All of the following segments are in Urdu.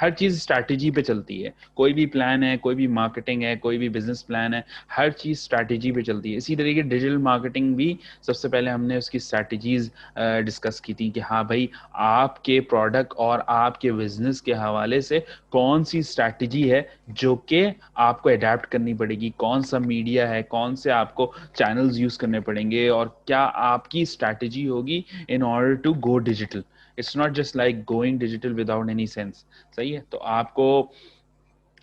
ہر چیز اسٹریٹجی پہ چلتی ہے. کوئی بھی پلان ہے, کوئی بھی مارکیٹنگ ہے, کوئی بھی بزنس پلان ہے, ہر چیز اسٹریٹجی پہ چلتی ہے. اسی طریقے ڈیجیٹل مارکیٹنگ بھی سب سے پہلے ہم نے اس کی اسٹریٹجیز ڈسکس کی تھی کہ ہاں بھائی آپ کے پروڈکٹ اور آپ کے بزنس کے حوالے سے کون سی اسٹریٹجی ہے جو کہ آپ کو اڈیپٹ کرنی پڑے گی, کون سا میڈیا ہے, کون سے آپ کو چینلز یوز کرنے پڑیں گے, اور کیا آپ کی اسٹریٹجی ہوگی in order to go digital. It's not just like going digital without any sense. صحیح ہے, تو آپ کو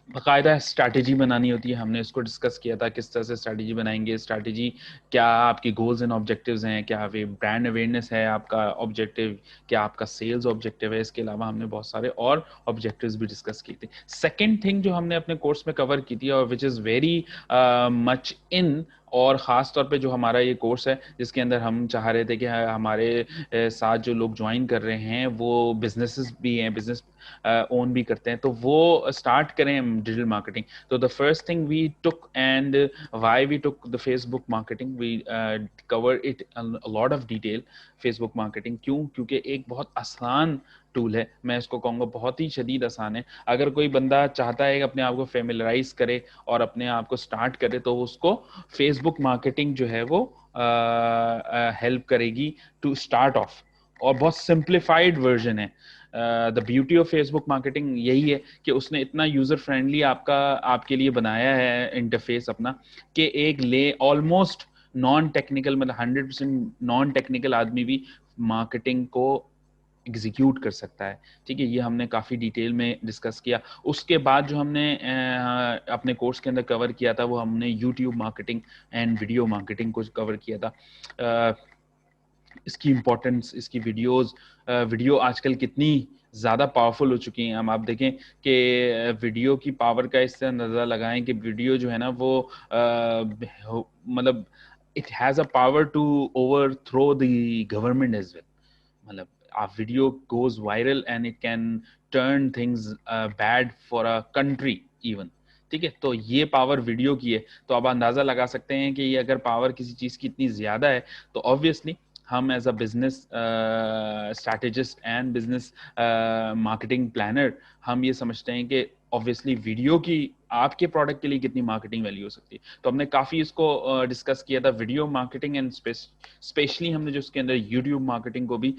باقاعدہ اسٹریٹجی بنانی ہوتی ہے. ہم نے اس کو ڈسکس کیا تھا کس طرح سے اسٹریٹجی بنائیں گے. اسٹریٹجی کیا آپ کی گولز اینڈ آبجیکٹیوز ہیں, کیا برانڈ اویئرنیس ہے آپ کا آبجیکٹیو, کیا آپ کا سیلز آبجیکٹیو ہے. اس کے علاوہ ہم نے بہت سارے اور آبجیکٹیوز بھی ڈسکس کی تھی. سیکنڈ تھنگ جو ہم نے اپنے کورس میں کور کی تھی اور وچ از ویری مچ ان, اور خاص طور پہ جو ہمارا یہ کورس ہے جس کے اندر ہم چاہ رہے تھے کہ ہمارے ساتھ جو لوگ جوائن کر رہے ہیں وہ بزنسز بھی ہیں, بزنس اون بھی کرتے ہیں, تو وہ اسٹارٹ کریں ڈیجیٹل مارکیٹنگ. تو the first thing we took and why we took the Facebook marketing, we covered it a lot of detail. Facebook marketing کیوں؟ کیونکہ ایک بہت آسان ٹول ہے, میں اس کو کہوں گا بہت ہی شدید آسان ہے. اگر کوئی بندہ چاہتا ہے کہ اپنے آپ کو فیملرائز کرے اور اپنے آپ کو سٹارٹ کرے تو اس کو فیس بک مارکیٹنگ جو ہے وہ ہیلپ کرے گی ٹو اسٹارٹ آف, اور بہت سمپلیفائڈ ورژن ہے. The beauty of Facebook marketing یہی ہے کہ اس نے اتنا یوزر فرینڈلی آپ کے لیے بنایا ہے انٹرفیس اپنا کہ ایک آلموسٹ نان ٹیکنیکل, مطلب 100% نان ٹیکنیکل آدمی بھی مارکیٹنگ کو ایگزیکیوٹ کر سکتا ہے. ٹھیک ہے, یہ ہم نے کافی ڈیٹیل میں ڈسکس کیا. اس کے بعد جو ہم نے اپنے کورس کے اندر کور کیا تھا وہ ہم نے YouTube marketing and video marketing کو کور کیا تھا. اس کی امپورٹنس, اس کی ویڈیو آج کل کتنی زیادہ پاورفل ہو چکی ہیں. آپ دیکھیں کہ ویڈیو کی پاور کا اس سے اندازہ لگائیں کہ ویڈیو جو ہے نا وہ مطلب it has a power to overthrow the government as well. مطلب video goes viral and it can turn things bad for a country even. ٹھیک ہے, تو یہ پاور ویڈیو کی ہے. تو آپ اندازہ لگا سکتے ہیں کہ یہ اگر پاور کسی چیز کی اتنی زیادہ ہے تو obviously ہم as a business strategist and business marketing planner ہم یہ سمجھتے ہیں کہ obviously ویڈیو کی آپ کے پروڈکٹ کے لیے کتنی مارکیٹنگ ویلیو ہو سکتی ہے. تو ہم نے کافی اس کو ڈسکس کیا تھا, ویڈیو مارکیٹنگ اینڈ اسپیشلی ہم نے جو اس کے اندر یوٹیوب مارکیٹنگ کو بھی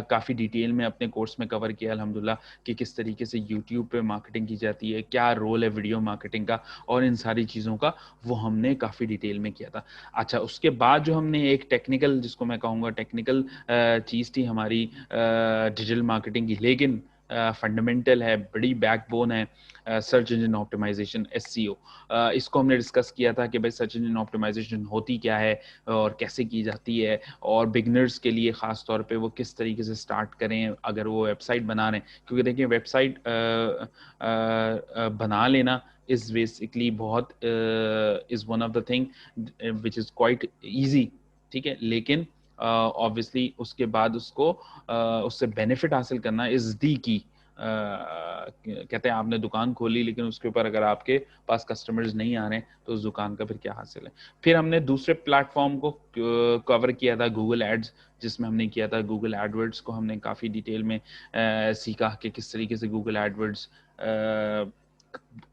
کافی ڈیٹیل میں اپنے کورس میں کور کیا الحمدللہ, کہ کس طریقے سے یوٹیوب پہ مارکیٹنگ کی جاتی ہے, کیا رول ہے ویڈیو مارکیٹنگ کا, اور ان ساری چیزوں کا وہ ہم نے کافی ڈیٹیل میں کیا تھا. اچھا, اس کے بعد جو ہم نے ایک ٹیکنیکل, جس کو میں کہوں گا ٹیکنیکل چیز تھی ہماری ڈیجیٹل مارکیٹنگ کی, لیکن فنڈامنٹل ہے, بڑی بیک بون ہے, سرچ انجن آپٹیمائزیشن, SEO. اس کو ہم نے ڈسکس کیا تھا کہ بھائی سرچ انجن آپٹیمائزیشن ہوتی کیا ہے اور کیسے کی جاتی ہے, اور بگنرز کے لیے خاص طور پہ وہ کس طریقے سے سٹارٹ کریں اگر وہ ویب سائٹ بنا رہے ہیں. کیونکہ دیکھیں ویب سائٹ بنا لینا is basically بہت is one of the thing which is quite easy. ٹھیک ہے, لیکن obviously اس کے بعد اس کو اس سے بینیفٹ حاصل کرنا is the key. کہتے ہیں آپ نے دکان کھولی لیکن اس کے اوپر اگر آپ کے پاس کسٹمرز نہیں آ رہے ہیں تو اس دکان کا پھر کیا حاصل ہے. پھر ہم نے دوسرے پلیٹ فارم کو کور کیا تھا, گوگل ایڈز, جس میں ہم نے کیا تھا گوگل ایڈورڈز کو ہم نے کافی ڈیٹیل میں سیکھا کہ کس طریقے سے گوگل ایڈورڈز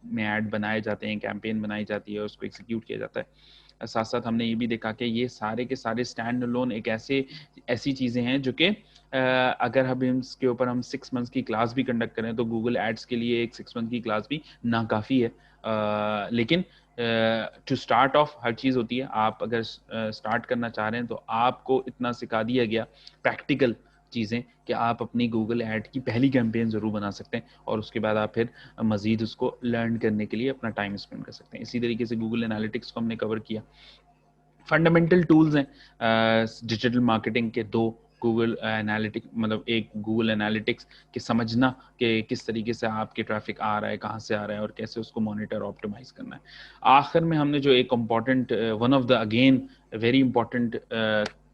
میں ایڈ بنائے جاتے ہیں, کیمپین بنائی جاتی ہے, اس کو ایگزیکیوٹ کیا جاتا ہے. ساتھ ساتھ ہم نے یہ بھی دیکھا کہ یہ سارے کے سارے اسٹینڈ لون ایک ایسی چیزیں ہیں جو کہ اگر ہم اس کے اوپر ہم 6 months کی کلاس بھی کنڈکٹ کریں تو گوگل ایڈس کے لیے ایک 6 month کی کلاس بھی ناکافی ہے. لیکن ٹو اسٹارٹ آف ہر چیز ہوتی ہے. آپ اگر اسٹارٹ کرنا چاہ رہے ہیں تو آپ کو اتنا سکھا دیا گیا پریکٹیکل چیزیں کہ آپ اپنی گوگل ایڈ کی پہلی کیمپین ضرور بنا سکتے ہیں, اور اس کے بعد آپ پھر مزید اس کو لرن کرنے کے لیے اپنا ٹائم اسپینڈ کر سکتے ہیں. اسی طریقے سے گوگل انالیٹکس کو ہم نے کور کیا. فنڈامنٹل ٹولز ہیں ڈیجیٹل مارکیٹنگ کے دو, گوگل انالیٹک مطلب ایک گوگل انالیٹکس کہ سمجھنا کہ کس طریقے سے آپ کے ٹریفک آ رہا ہے, کہاں سے آ رہا ہے, اور کیسے اس کو مانیٹر آپٹیمائز کرنا ہے. آخر میں ہم نے جو ایک important one of the again very important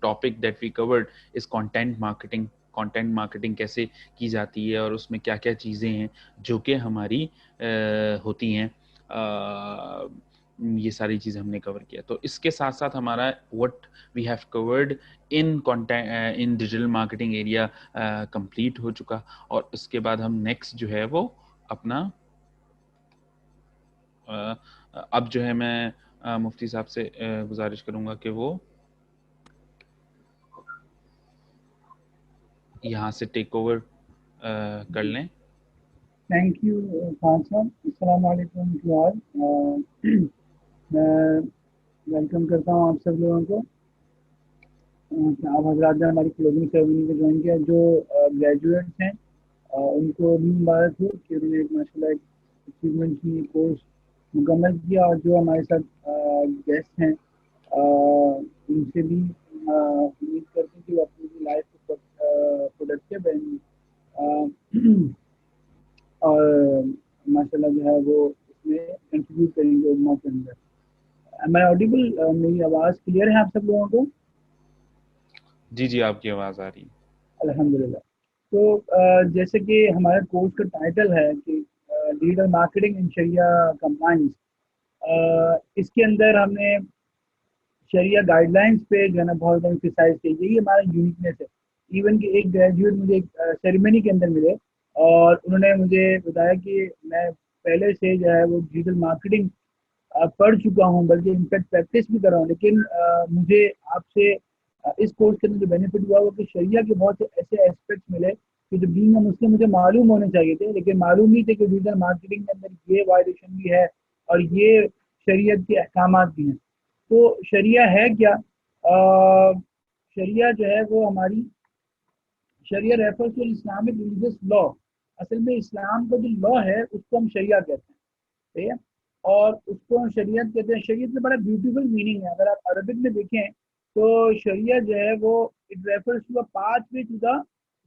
topic that we covered is content marketing. Content marketing کیسے کی جاتی ہے اور اس میں کیا کیا چیزیں ہیں جو کہ ہماری ہوتی ہیں, یہ ساری چیزیں ہم نے کور کیا. تو اس کے ساتھ ساتھ ہمارا what we have covered in digital marketing area complete ہو چکا, اور اس کے بعد ہم نیکسٹ جو ہے وہ اپنا اب جو ہے میں مفتی صاحب سے گزارش کروں گا کہ وہ یہاں سے ٹیک اوور کر لیں. تھینک یو خان صاحب. السلام علیکم ٹو آل. میں ویلکم کرتا ہوں آپ سب لوگوں کو. آپ حضرات نے ہماری کلوزنگ سیرمنی کو جوائن کیا. جو گریجویٹس ہیں ان کو بھی مبارک ہو کہ انہوں نے ایک ماشاء اللہ ایک اچیومنٹ کی کورس مکمل کیا. اور جو ہمارے ساتھ گیسٹ ہیں ان سے بھی امید کرتے ہیں کہ وہ اپنی لائف کو پروڈکٹیو اور ماشاء اللہ جو ہے وہ اس میں کنٹریبیوٹ کریں گے علماء کے اندر. میں آڈیبل؟ میری آواز کلیئر ہے آپ سب لوگوں کو؟ جی جی آپ کی آواز آ رہی ہے. الحمدللہ. تو جیسے کہ ہمارے کورس کا ٹائٹل ہے کہ ڈیجیٹل مارکیٹنگ ان شریعہ کمپلائنس، اس کے اندر ہم نے شریعہ گائیڈ لائنس پہ جو ہے نا بہت ایمفیسائز کی. یہی ہمارا یونیکنیس ہے. ایون کہ ایک گریجویٹ مجھے ایک سیریمنی کے اندر ملے اور انہوں نے مجھے بتایا کہ میں پہلے سے جو ہے وہ ڈیجیٹل مارکیٹنگ پڑھ چکا ہوں، بلکہ انفیکٹ پریکٹس بھی کر رہا ہوں، لیکن مجھے آپ سے اس کورس کے اندر جو بینیفٹ ہوا وہ کہ شریعہ کے بہت سے ایسے ایسپیکٹس ملے کہ جو بینگ مسلم مجھے معلوم ہونے چاہیے تھے، لیکن معلوم نہیں تھے کہ ڈیجیٹل مارکیٹنگ کے اندر یہ وائلیشن بھی ہے اور یہ شریعت کے احکامات بھی ہیں. تو شریعہ ہے کیا؟ شریعہ جو ہے وہ ہماری شریعہ ریفرز ٹو اسلامک ریلیجیس لا. اصل میں اسلام کا جو لا ہے اس کو ہم شریعہ کہتے ہیں. ٹھیک ہے؟ اور اس کو ہم شریعت کہتے ہیں. شریعت میں بڑا بیوٹیفل میننگ ہے. اگر آپ عربک میں دیکھیں تو شریعہ جو ہے وہ it refers to pathway to the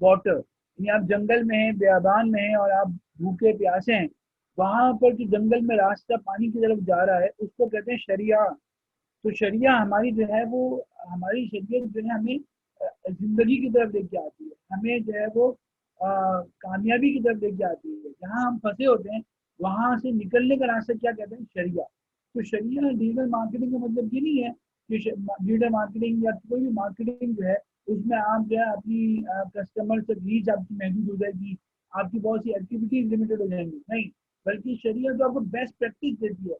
water. یعنی آپ جنگل میں ہیں، بیابان میں ہیں اور آپ بھوکے پیاسے ہیں، وہاں پر جو جنگل میں راستہ پانی کی طرف جا رہا ہے اس کو کہتے ہیں شریعہ. تو شریعہ ہماری جو ہے وہ ہماری شریعت جو ہے ہمیں زندگی کی طرف لے کے آتی ہے، ہمیں جو ہے وہ کامیابی کی طرف لے کے آتی ہے. جہاں ہم پھنسے ہوتے ہیں وہاں سے نکلنے کا راستہ کیا کہتے ہیں؟ شریعہ. تو شریعہ ڈیجیٹل مارکیٹنگ کا مطلب یہ نہیں ہے کہ ڈیجیٹل مارکیٹنگ یا کوئی بھی مارکیٹنگ جو ہے اس میں آپ جو ہے اپنی کسٹمر سے ریچ آپ کی محدود ہو جائے گی، آپ کی بہت سی ایکٹیویٹیز لمیٹڈ ہو جائیں گی. نہیں، بلکہ شریعہ جو آپ کو بیسٹ پریکٹس دیتی ہے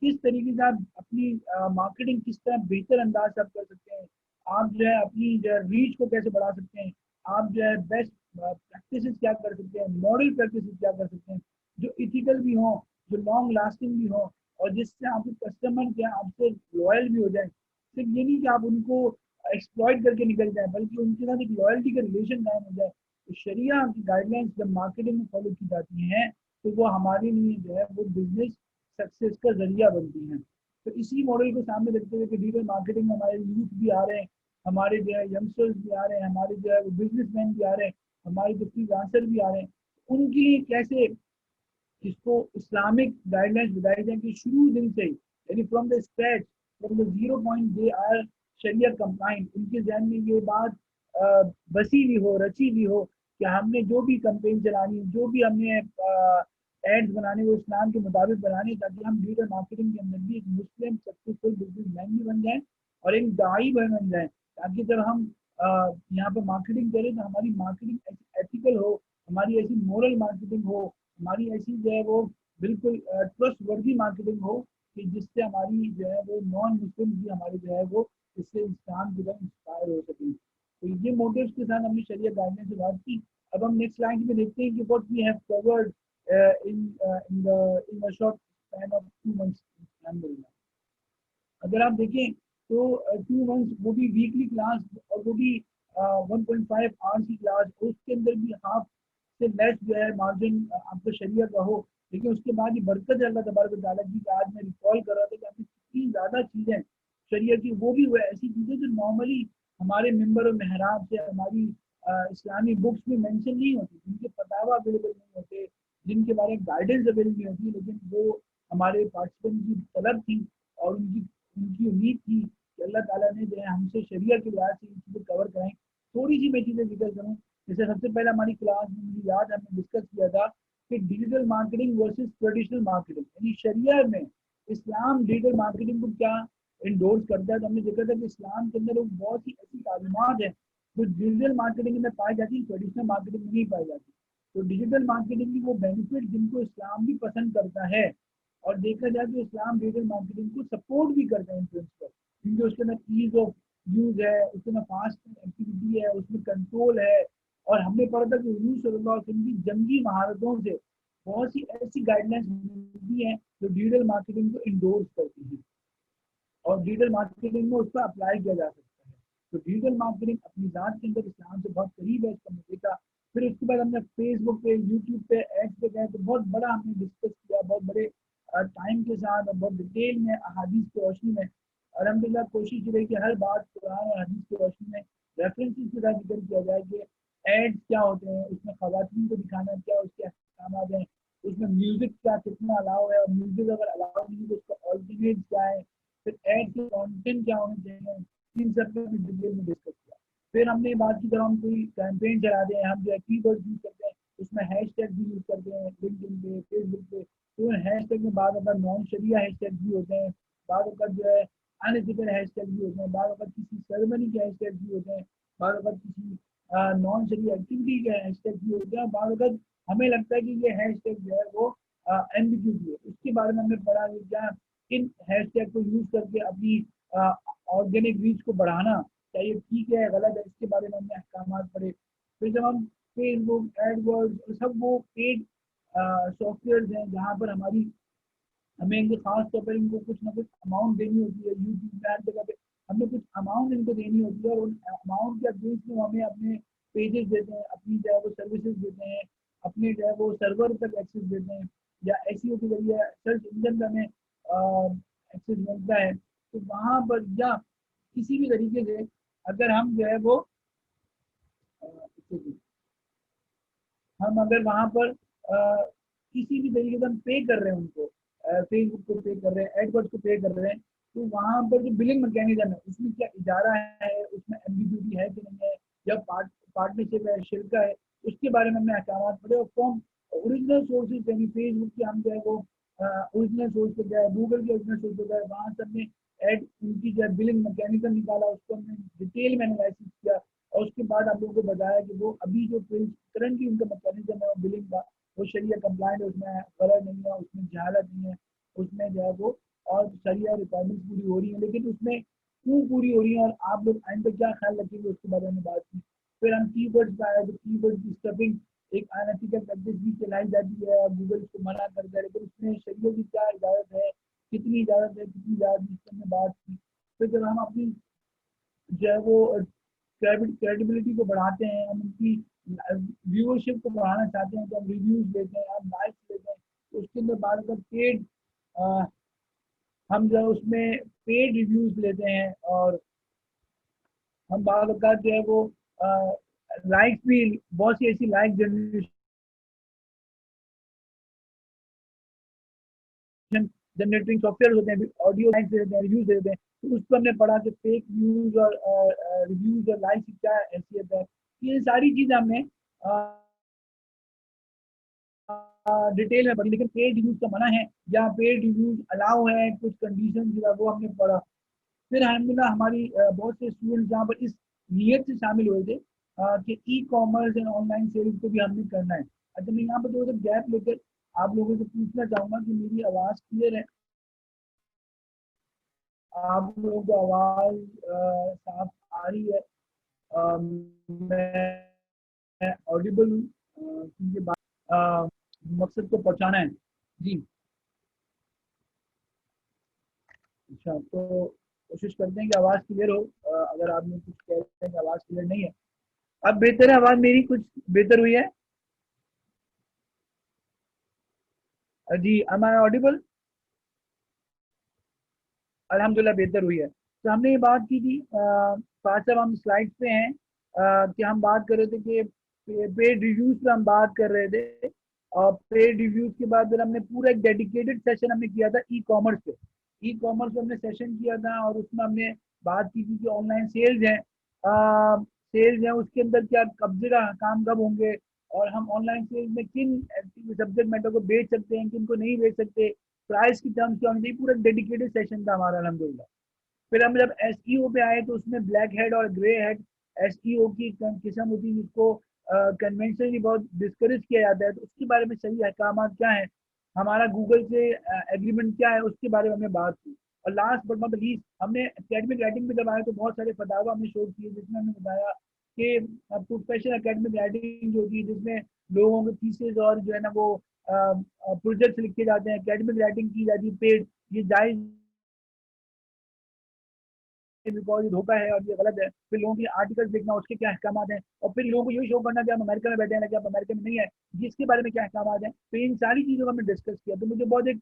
کس طریقے سے آپ اپنی مارکیٹنگ کس طرح بہتر انداز سے آپ کر سکتے ہیں، آپ جو ہے اپنی جو ہے ریچ کو کیسے بڑھا سکتے ہیں، آپ جو ہے بیسٹ پریکٹسز کیا کر سکتے ہیں، ماڈل پریکٹسز کیا کر سکتے ہیں جو ایتھیکل بھی ہوں، جو لانگ لاسٹنگ بھی ہوں اور جس سے آپ کے کسٹمر کیا آپ سے لوئل بھی ہو جائیں. صرف یہ نہیں کہ آپ ان کو ایکسپلائٹ کر کے نکل جائیں بلکہ ان کے ساتھ ایک لوئلٹی کا ریلیشن قائم ہو جائے. تو شریعہ کی گائیڈ لائنس جب مارکیٹنگ میں فالو کی جاتی ہیں تو وہ ہمارے لیے جو ہے وہ بزنس سکسیس کا ذریعہ بنتی ہیں. تو اسی ماڈل کو سامنے رکھتے ہوئے کہ ڈیجیٹل مارکیٹنگ میں ہمارے یوتھ بھی آ رہے ہیں، ہمارے جو ہے ینگسٹرز بھی آ رہے ہیں، ہمارے جو ہے وہ بزنس مین بھی آ رہے ہیں، ہمارے جو فری لانسر بھی آ رہے ہیں، ان کے لیے کیسے اس کو اسلامک گائیڈ لائنس بتائی جائیں کہ شروع دن سے ہی یعنی from the scratch from the zero point they are sharia compliant. ان کے ذہن میں یہ بات بسی بھی ہو، رچی بھی ہو کہ ہم نے جو بھی کمپین چلانی، جو بھی ہم نے ایڈز بنانے وہ اسلام کے مطابق بنانے تاکہ ہم ڈیجیٹل مارکیٹنگ کے اندر بھی ایک مسلم سکسیسفل بزنس مین بھی بن جائیں اور ایک داعی بن جائیں تاکہ جب ہم یہاں پہ مارکیٹنگ کریں تو ہماری مارکیٹنگ ایسی ایتھیکل ہو، ہماری ایسی مورل مارکیٹنگ ہو، ہماری ایسی جو ہے وہ بالکل ٹرسٹ وردی مارکیٹنگ ہو کہ جس سے ہماری جو ہے وہ نان مسلم بھی ہمارے جو ہے وہ اس سے اسلام کی طرف انسپائر ہو سکیں. تو یہ موٹیوز کے ساتھ ہم نے شریعہ گائیڈنس سے بات کی. اب ہم نیکسٹ لائن میں دیکھتے ہیں کہ what we have covered in a short span of 2 months. اگر آپ دیکھیں تو 2 months وہ بھی ویکلی کلاس اور وہ بھی 1.5 hours کی کلاس، اس کے اندر بھی ہاف سے لیس جو ہے مارجن آپ کا شریعہ کا ہو. لیکن اس کے بعد یہ برکت ہے اللہ تبارک و تعالیٰ کی کہ آج میں ریکال کر رہا تھا کہ آپ کی کتنی زیادہ چیزیں شریعہ کی، وہ بھی ہوئے ایسی چیزیں جو نارملی ہمارے ممبر و محراب سے ہماری اسلامی بکس میں مینشن نہیں ہوتی، جن کے فتاوی اویلیبل نہیں ہوتے، جن کے بارے میں گائیڈنس اویلیبل نہیں ہوتی، لیکن وہ ہمارے پارٹیسپینٹ کی طلب تھی اور ان کی امید تھی کہ اللہ تعالیٰ نے جو ہے ہم سے شریعہ کے لحاظ سے یہ چیزیں کور کرائیں. تھوڑی سی میں چیزیں ذکر کروں. جیسے سب سے پہلے ہماری کلاس میں مجھے یاد ہے ہم نے ڈسکس کیا تھا کہ digital marketing versus traditional marketing, یعنی شریعہ میں اسلام ڈیجیٹل مارکیٹنگ کو کیا انڈورس کرتا ہے. تو ہم نے دیکھا تھا کہ اسلام کے اندر بہت سی ایسی تعلیمات ہیں جو ڈیجیٹل مارکیٹنگ میں پائی جاتی ہیں، ٹریڈیشنل مارکیٹنگ میں نہیں پائی جاتی. تو ڈیجیٹل مارکیٹنگ کی وہ بینیفٹ جن کو اسلام بھی پسند کرتا ہے، اور دیکھا جائے تو اسلام ڈیجیٹل مارکیٹنگ کو سپورٹ بھی کرتا ہے انفلوئنس پر، کیونکہ اس کے اندر ایز آف یوز ہے، اس کے اندر فاسٹ ایکٹیویٹی ہے، اس میں کنٹرول ہے، اور ہم نے پڑھا تھا کہ حضور صلی اللہ علیہ وسلم کی جنگی مہارتوں سے بہت سی ایسی گائیڈ لائنس ملتی ہیں جو ڈیجیٹل مارکیٹنگ کو انڈورس کرتی ہیں، اور ڈیجیٹل مارکیٹنگ میں اس پر اپلائی کیا جا سکتا ہے۔ تو ڈیجیٹل مارکیٹنگ اپنی ذات کے اندر اسلام سے بہت قریب ہے، اس کا میں دیکھا۔ پھر اس کے بعد ہم نے فیس بک پہ، یوٹیوب پہ ایڈس پہ گئے تو بہت بڑا ہم نے ڈسکس کیا، بہت بڑے ٹائم کے ساتھ اور بہت ڈیٹیل میں احادیث کی روشنی میں الحمدللہ کوشش کی کہ ہر بات قرآن اور حدیث کی روشنی میں ریفرنسز کے ساتھ ذکر کیا جائے کہ ایڈس کیا ہوتے ہیں، اس میں خواتین کو دکھانا کیا اس کے احکامات ہیں، اس میں میوزک کیا کتنا الاؤ ہے، اور میوزک اگر الاؤ نہیں ہے تو اس کا آلٹرنیٹ کیا ہے، پھر ایڈ کے کانٹینٹ کیا ہونے چاہیے، ان سب پہ بھی ڈیٹیل میں ڈسکس کیا۔ پھر ہم نے بات کی طرح ہم کوئی کیمپین چلاتے ہیں، ہم جو ہے کی ورڈ یوز کرتے ہیں، اس میں ہیش ٹیگ بھی یوز کرتے ہیں، لنکڈ پہ، فیس بک پہ، تو ہیش ٹیگ میں بعض اوقات نان شریعہ ہیش ٹیگ بھی ہوتے ہیں، بعض اوقات جو ہے انیتھیکل ہیش ٹیگ بھی ہوتے ہیں، بعض اوقات کسی سرمنی کے ہیش ٹیگ بھی ہوتے ہیں، بعض اوقات کسی نان شریعہ ایکٹیویٹی کے ہیش ٹیگ بھی ہوتے ہیں، بعض اوقات ہمیں لگتا ہے کہ یہ ہیش ٹیگ جو ہے وہ ایمبیگوٹی ہے، اس کے بارے میں ہم نے پڑھا کہ کیا ان ہیش ٹیگ کو یوز کر کے اپنی آرگینک ریچ کو بڑھانا کیا یہ ٹھیک ہے غلط ہے، اس کے بارے میں ہم نے احکامات پڑھے۔ پھر جب ہم فیس بک ایڈ ورڈ سب وہ پیڈ سافٹ ویئر ہیں جہاں پر ہمیں ان کے خاص طور پر ان کو کچھ نہ کچھ اماؤنٹ دینی ہوتی ہے، یوٹیوب میں ہر جگہ پہ ہم نے کچھ اماؤنٹ ان کو دینی ہوتی ہے، اور ان اماؤنٹ کے اگینسٹ میں ہمیں اپنے پیجز دیتے ہیں، اپنی جو ہے وہ سروسز دیتے ہیں، اپنے جو ہے وہ سرور تک ایکسیس دیتے ہیں، یا ایس ای او کے ذریعے سرچ انجن کا ہمیں ایکسیس ملتا ہے، تو وہاں پر یا کسی بھی طریقے سے اگر ہم جو ہے وہ ہم اگر وہاں پر کسی بھی طریقے سے ہم پے کر رہے ہیں ان کو، فیس بک کو پے کر رہے ہیں، ایڈ ورڈ کو پے کر رہے ہیں، تو وہاں پر جو بلنگ میکینزم ہے اس میں کیا ادارہ ہے، اس میں ایمبیگوٹی ہے کہ نہیں ہے، یا پارٹنرشپ ہے، شرکہ ہے، اس کے بارے میں ہم نے احکامات پڑھے، اور فرام اوریجنل سورسز یعنی فیس بک کے ہم جو ہے وہ اوریجنل سورس پہ گئے، گوگل کے اوریجنل سورس پہ گئے، وہاں سے ہم نے ایڈ ان کی جو ہے بلنگ میکینزم نکالا، اس کو ہم نے ڈیٹیل میں انالائسس کیا، اور اس کے بعد آپ لوگوں کو بتایا کہ وہ ابھی جو کرنٹلی ان کا میکینزم ہے بلنگ کا وہ شریعہ کمپلائنٹ ہے، اس میں غلط نہیں ہے، اس میں جہالت نہیں ہے، اس میں جو ہے وہ اور شریعہ ریکوائرمنٹس پوری ہو رہی ہیں، لیکن اس میں کیوں پوری ہو رہی ہیں اور آپ لوگ آئندہ کیا خیال رکھیں گے اس کے بارے میں بات کی۔ پھر ہم کی ورڈز پہ آئے تو کی ورڈ کی اسٹفنگ ایک انیتھیکل پریکٹس بھی چلائی جاتی ہے اور گوگل اس کو منع کرتا ہے، لیکن اس میں شریعت کی کیا اجازت ہے، کتنی اجازت ہے، کتنی اجازت نہیں، اس پر ہم نے بات کی۔ پھر جب ہم اپنی جو ہے وہ کریڈیبلٹی کو بڑھاتے ہیں، ہم ان کی ویورشپ کو بڑھانا چاہتے ہیں تو ہم ریویوز لیتے ہیں، ہم لائکس لیتے ہیں، تو اس کے اندر بعد اگر پیڈ ہم جو ہے اس میں پیڈ ریویوز لیتے ہیں، اور ہم بعض اوقات جو ہے وہ لائکس بھی بہت سی ایسی like generation generating soft where ہوتے ہیں، آڈیو لائکس دیتے ہیں، ریویوز دیتے ہیں، تو اس پر ہم نے پڑھا کہ فیک ویوز اور ریویوز اور لائکس کی کیا حیثیت ہے، یہ ساری چیزیں ہم نے ڈیٹیل میں پڑھی، لیکن پیڈ ریویوز کا منع ہے یا پیڈ ریویوز الاؤ ہے، کچھ کنڈیشن جو ہے وہ ہم نے پڑھا۔ پھر الحمدللہ ہماری بہت سے اسٹوڈنٹ جہاں پر اس نیت سے شامل ہوئے تھے کہ e commerce and online sales کو بھی ہم نے کرنا ہے۔ اچھا میں یہاں پر تھوڑا سا گیپ لے کر آپ لوگوں سے پوچھنا چاہوں گا کہ میری آواز کلیئر ہے، آپ لوگوں کو آواز صاف آ رہی ہے، میں آڈیبل ہوں کیونکہ مقصد کو پہنچانا ہے جی۔ اچھا تو کوشش کرتے ہیں کہ آواز کلیئر ہو، اگر آپ نے کچھ کہہ رہے ہیں کہ آواز کلیئر نہیں ہے، اب بہتر ہے، آواز میری کچھ بہتر ہوئی ہے جی، ایم آئی آڈیبل؟ الحمدللہ بہتر ہوئی ہے۔ تو ہم نے یہ بات کی تھی پانچ صاحب ہم سلائڈ پہ ہیں کہ ہم بات کر رہے تھے کہ پیڈ ریویوز پہ ہم بات کر رہے تھے، اور پیڈ ریویوز کے بعد پھر ہم نے پورا ایک ڈیڈیکیٹڈ سیشن ہم نے کیا تھا ای کامرس پہ، ای کامرس پہ ہم نے سیشن کیا تھا، اور اس میں ہم نے بات کی تھی کہ آن لائن سیلز ہیں، سیلز ہیں اس کے اندر کیا قبضے کا کام کب ہوں گے، اور ہم آن لائن سیلز میں کن سبجیکٹ میٹر کو بیچ سکتے ہیں، کن کو نہیں بیچ سکتے، پرائز کی ٹرمز کیا ہونی چاہیے، پورا ڈیڈیکیٹڈ سیشن تھا ہمارا الحمدللہ۔ پھر ہم جب ایس ای او پہ آئے تو اس میں بلیک ہیڈ اور گرے ہیڈ ایس ای او کی قسم ہوتی ہے، جس کو کنونشنلی بہت ڈسکریج کیا جاتا ہے، تو اس کے بارے میں صحیح احکامات کیا ہیں، ہمارا گوگل سے ایگریمنٹ کیا ہے، اس کے بارے میں ہم نے بات کی. اور لاسٹ بٹ ناٹ لیسٹ ہم نے اکیڈمک رائٹنگ میں جب آئے تو بہت سارے فتاوا ہم نے شو کیے جس میں ہم نے بتایا کہ پروفیشنل اکیڈمک رائٹنگ جو ہوتی ہے جس میں لوگوں کے تھیسز اور جو ہے نا وہ پروجیکٹس لکھے جاتے ہیں، اکیڈمک رائٹنگ کی جاتی ہے پیڈ، یہ جائز بیکاز یہ دھوکا ہے اور یہ غلط ہے. پھر لوگوں کی آرٹیکل دیکھنا اس کے کیا احکامات ہیں، اور پھر لوگوں کو یہی شو کرنا کہ ہم امریکہ میں بیٹھے ہیں کہ آپ امریکہ میں نہیں ہے، جس کے بارے میں کیا احکامات ہیں. تو ان ساری چیزوں کو ہم نے ڈسکس کیا. تو مجھے بہت ایک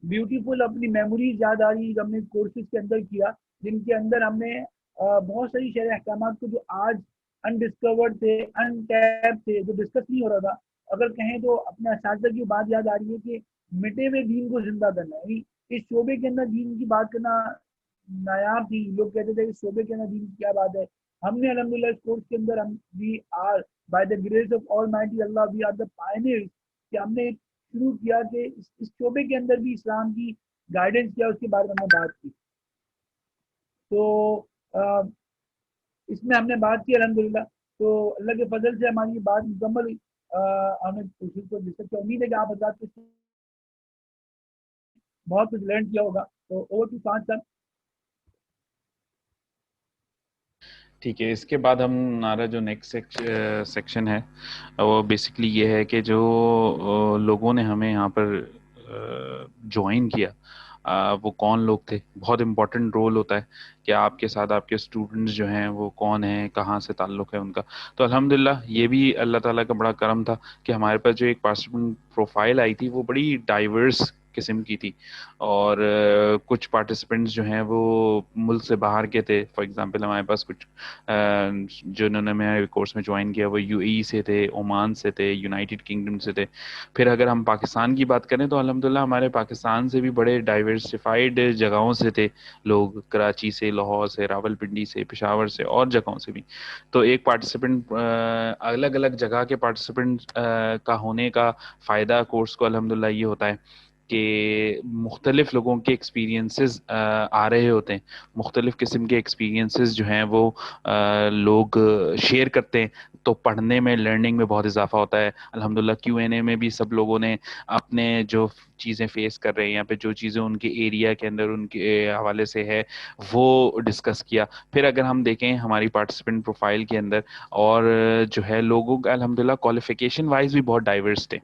بیوٹیفل اپنی میموریز یاد آ رہی ہم نے کورسز کے اندر کیا، جن کے اندر ہم نے بہت ساری شرح احکامات کو جو آج انڈسکورڈ تھے، ان ٹیپ تھے، جو ڈسکس نہیں ہو رہا تھا. اگر کہیں تو اپنے اساتذہ کی بات یاد آ رہی ہے کہ مٹے ہوئے دین کو زندہ کرنا، یعنی اس شعبے کے اندر دین کی بات کرنا نایاب تھی. لوگ کہتے تھے اس شعبے کے اندر دین کی کیا بات ہے. ہم نے الحمدللہ اس کورس کے اندر ہم we are by the grace of almighty اللہ وی آر دا پائنیئرز کہ ہم نے شروع کیا کہ اس شعبے کے اندر بھی اسلام کی گائیڈنس کیا، اس کے بارے میں ہم نے بات کی. تو اس میں ہم نے بات کی الحمدللہ. تو اللہ کے فضل سے ہماری یہ بات مکمل ہوئی. ہمیں کوشش کو ڈسکس کیا، امید ہے کہ آپ حضرات کو بہت کچھ لرن کیا ہوگا. تو اوور ٹو 5 سال. ٹھیک ہے، اس کے بعد ہمارا جو نیکسٹ سیکشن ہے وہ بیسکلی یہ ہے کہ جو لوگوں نے ہمیں یہاں پر جوائن کیا وہ کون لوگ تھے. بہت امپورٹنٹ رول ہوتا ہے کہ آپ کے ساتھ آپ کے اسٹوڈنٹس جو ہیں وہ کون ہیں، کہاں سے تعلق ہے ان کا. تو الحمدللہ یہ بھی اللہ تعالیٰ کا بڑا کرم تھا کہ ہمارے پاس جو ایک پارٹیسپینٹ پروفائل آئی تھی وہ بڑی ڈائیورس قسم کی تھی. اور کچھ پارٹیسپینٹس جو ہیں وہ ملک سے باہر کے تھے. فار ایگزامپل ہمارے پاس کچھ جنہوں نے میرے کورس میں جوائن کیا وہ یو اے ای سے تھے، عمان سے تھے، یونائٹڈ کنگڈم سے تھے. پھر اگر ہم پاکستان کی بات کریں تو الحمدللہ ہمارے پاکستان سے بھی بڑے ڈائیورسفائڈ جگہوں سے تھے لوگ، کراچی سے، لاہور سے، راول پنڈی سے، پشاور سے اور جگہوں سے بھی. تو ایک پارٹیسپینٹ الگ الگ جگہ کے پارٹیسپینٹ کا ہونے کا فائدہ کورس کو الحمدللہ یہ ہوتا ہے کہ مختلف لوگوں کے ایکسپیرینسز آ رہے ہوتے ہیں. مختلف قسم کے ایکسپیرینسز جو ہیں وہ لوگ شیئر کرتے ہیں. تو پڑھنے میں، لرننگ میں بہت اضافہ ہوتا ہے. الحمدللہ کیو این اے میں بھی سب لوگوں نے اپنے جو چیزیں فیس کر رہے ہیں یا پھر جو چیزیں ان کے ایریا کے اندر ان کے حوالے سے ہے وہ ڈسکس کیا. پھر اگر ہم دیکھیں ہماری پارٹیسپینٹ پروفائل کے اندر اور جو ہے لوگوں کا الحمدللہ کوالیفیکیشن وائز بھی بہت ڈائیورس تھے.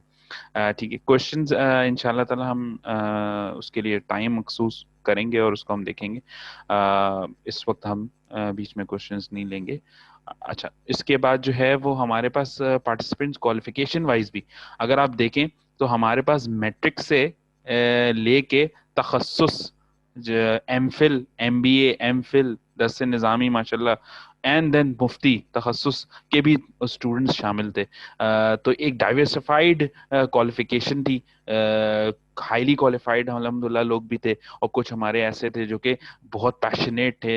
ٹھیک ہے، کوشچنز ان شاء اللہ تعالی ہم اس کے لیے ٹائم مخصوص کریں گے اور اس کو ہم دیکھیں گے. اس وقت ہم بیچ میں کوشچنز نہیں لیں گے. اچھا، اس کے بعد جو ہے وہ ہمارے پاس پارٹیسپینٹس کوالیفیکیشن وائز بھی اگر آپ دیکھیں تو ہمارے پاس میٹرک سے لے کے تخصص، ایم فل، ایم بی اے، ایم فل، درس نظامی ماشاءاللہ، اینڈ دین مفتی تخصص کے بھی اسٹوڈنٹس شامل تھے. تو ایک ڈائیورسفائڈ کوالیفیکیشن تھی. ہائیلی کوالیفائڈ الحمدللہ لوگ بھی تھے اور کچھ ہمارے ایسے تھے جو کہ بہت پیشنیٹ تھے